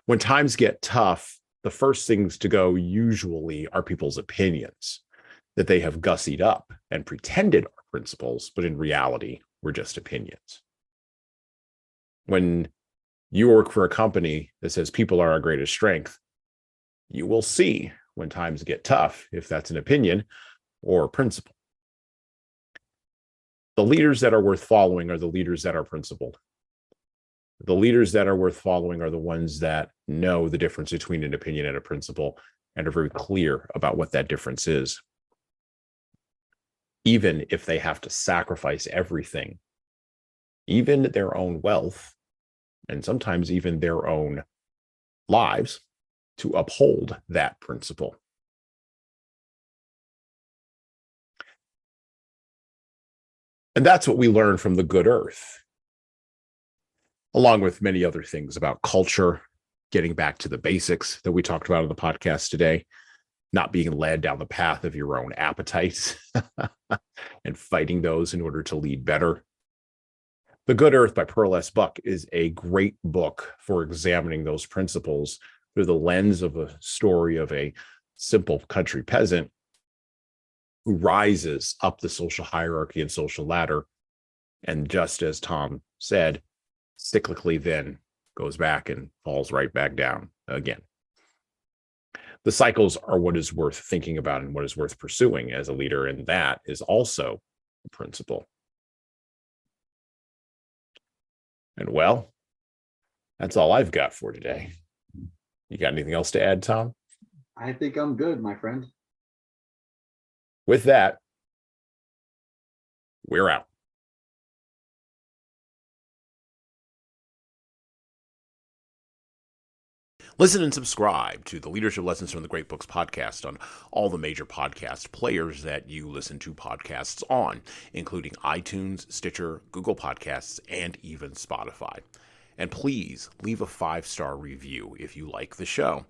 When times get tough, the first things to go usually are people's opinions that they have gussied up and pretended are principles, but in reality were just opinions. When you work for a company that says people are our greatest strength, you will see when times get tough if that's an opinion or a principle. The leaders that are worth following are the leaders that are principled. The leaders that are worth following are the ones that know the difference between an opinion and a principle and are very clear about what that difference is, even if they have to sacrifice everything, even their own wealth, and sometimes even their own lives, to uphold that principle. And that's what we learn from the good earth, along with many other things about culture, getting back to the basics that we talked about on the podcast today, not being led down the path of your own appetites and fighting those in order to lead better. The Good Earth by Pearl S. Buck is a great book for examining those principles through the lens of a story of a simple country peasant who rises up the social hierarchy and social ladder, and just as Tom said, cyclically then goes back and falls right back down again. The cycles are what is worth thinking about and what is worth pursuing as a leader, and that is also a principle. And well, that's all I've got for today. You got anything else to add, Tom? I think I'm good, my friend. With that, we're out. Listen and subscribe to the Leadership Lessons from the Great Books podcast on all the major podcast players that you listen to podcasts on, including iTunes, Stitcher, Google Podcasts, and even Spotify. And please leave a 5-star review if you like the show.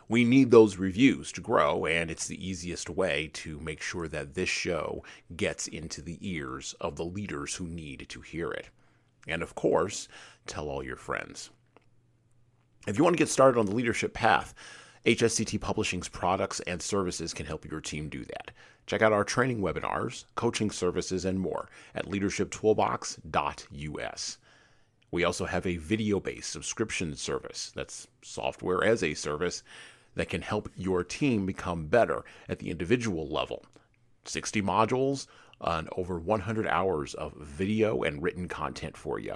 We need those reviews to grow, and it's the easiest way to make sure that this show gets into the ears of the leaders who need to hear it. And of course, tell all your friends. If you want to get started on the leadership path, HSCT Publishing's products and services can help your team do that. Check out our training webinars, coaching services, and more at leadershiptoolbox.us. We also have a video-based subscription service, that's software as a service, that can help your team become better at the individual level. 60 modules and over 100 hours of video and written content for you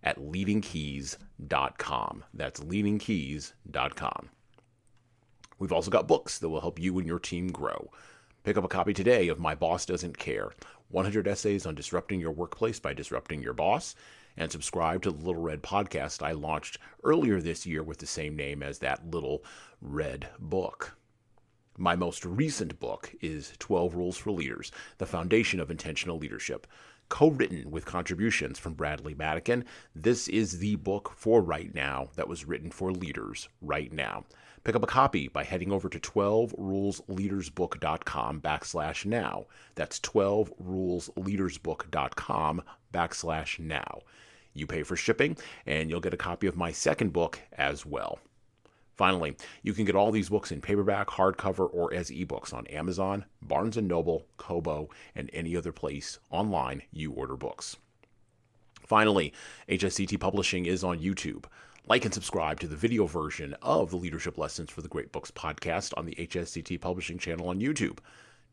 at LeadingKeys.com. That's LeadingKeys.com. We've also got books that will help you and your team grow. Pick up a copy today of My Boss Doesn't Care, 100 Essays on Disrupting Your Workplace by Disrupting Your Boss, and subscribe to the Little Red podcast I launched earlier this year with the same name as that Little Red book. My most recent book is 12 Rules for Leaders, the Foundation of Intentional Leadership, co-written with contributions from Bradley Madigan. This is the book for right now that was written for leaders right now. Pick up a copy by heading over to 12rulesleadersbook.com/now. That's 12rulesleadersbook.com/now. You pay for shipping, and you'll get a copy of my second book as well. Finally, you can get all these books in paperback, hardcover, or as ebooks on Amazon, Barnes & Noble, Kobo, and any other place online you order books. Finally, HSCT Publishing is on YouTube. Like and subscribe to the video version of the Leadership Lessons for the Great Books podcast on the HSCT Publishing channel on YouTube.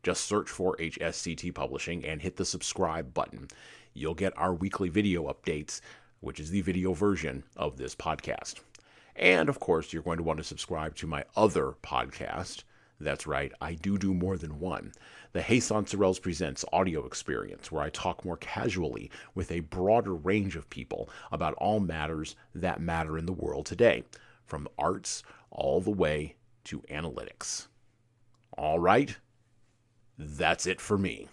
Just search for HSCT Publishing and hit the subscribe button. You'll get our weekly video updates, which is the video version of this podcast. And of course, you're going to want to subscribe to my other podcast. That's right, I do more than one. The Hasan Sorrells Presents audio experience, where I talk more casually with a broader range of people about all matters that matter in the world today, from arts all the way to analytics. All right, that's it for me.